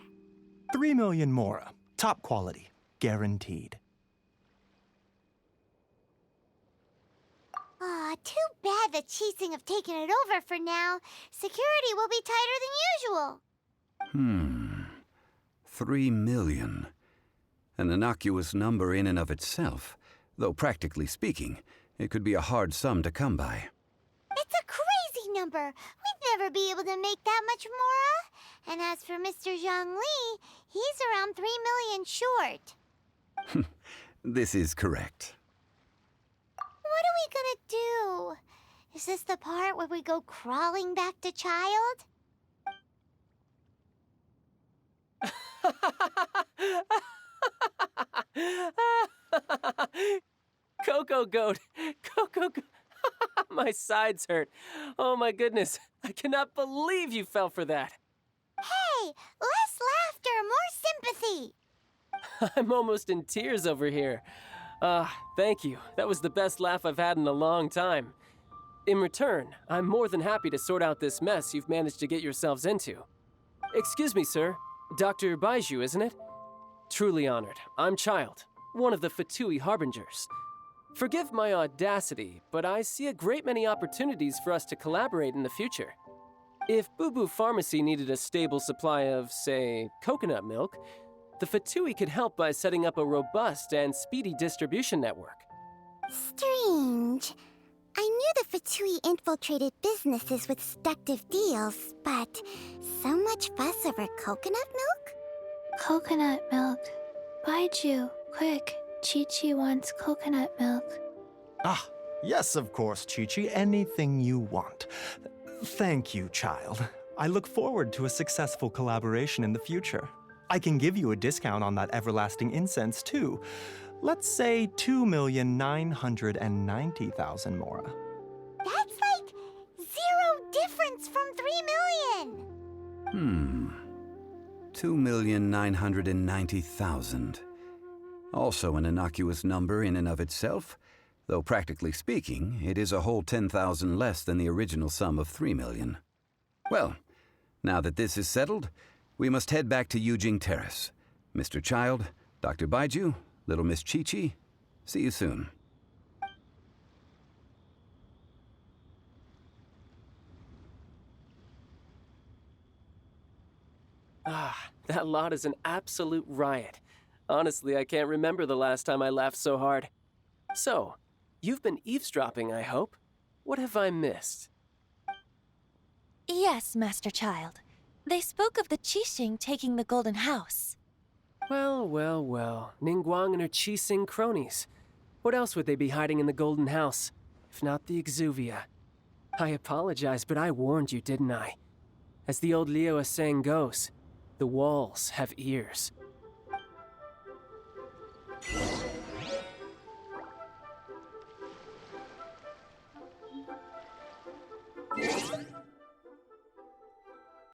Speaker 15: 3 million mora. Top quality. Guaranteed.
Speaker 3: Aw, too bad the Chising have taken it over for now. Security will be tighter than usual.
Speaker 9: 3 million. An innocuous number in and of itself, though practically speaking, it could be a hard sum to come by.
Speaker 3: It's a crazy number. We'd never be able to make that much mora. And as for Mr. Zhang Li, he's around 3 million short.
Speaker 9: This is correct.
Speaker 3: What are we gonna do? Is this the part where we go crawling back to Child?
Speaker 12: Coco Goat! Coco Goat! My sides hurt. Oh my goodness. I cannot believe you fell for that.
Speaker 3: Hey, less laughter, more sympathy.
Speaker 12: I'm almost in tears over here. Thank you. That was the best laugh I've had in a long time. In return, I'm more than happy to sort out this mess you've managed to get yourselves into. Excuse me, sir. Dr. Baiju, isn't it? Truly honored. I'm Child, one of the Fatui Harbingers. Forgive my audacity, but I see a great many opportunities for us to collaborate in the future. If Boo Boo Pharmacy needed a stable supply of, say, coconut milk, the Fatui could help by setting up a robust and speedy distribution network.
Speaker 3: Strange. I knew the Fatui infiltrated businesses with seductive deals, but so much fuss over coconut milk?
Speaker 4: Coconut milk. Baiju, quick. Chi-Chi wants coconut milk.
Speaker 15: Ah, yes, of course, Chi-Chi. Anything you want. Thank you, child. I look forward to a successful collaboration in the future. I can give you a discount on that everlasting incense, too. Let's say 2,990,000 mora.
Speaker 3: That's like 0 difference from 3 million.
Speaker 9: 2,990,000. Also an innocuous number in and of itself, though practically speaking, it is a whole 10,000 less than the original sum of 3 million. Well, now that this is settled, we must head back to Yujing Terrace. Mr. Child, Dr. Baiju, Little Miss Chi-Chi, see you soon.
Speaker 12: That lot is an absolute riot. Honestly, I can't remember the last time I laughed so hard. So, you've been eavesdropping, I hope. What have I missed?
Speaker 10: Yes, Master Child. They spoke of the Qixing taking the Golden House.
Speaker 12: Well, well, well. Ningguang and her Qixing cronies. What else would they be hiding in the Golden House, if not the Exuvia? I apologize, but I warned you, didn't I? As the old Liu saying goes, the walls have ears.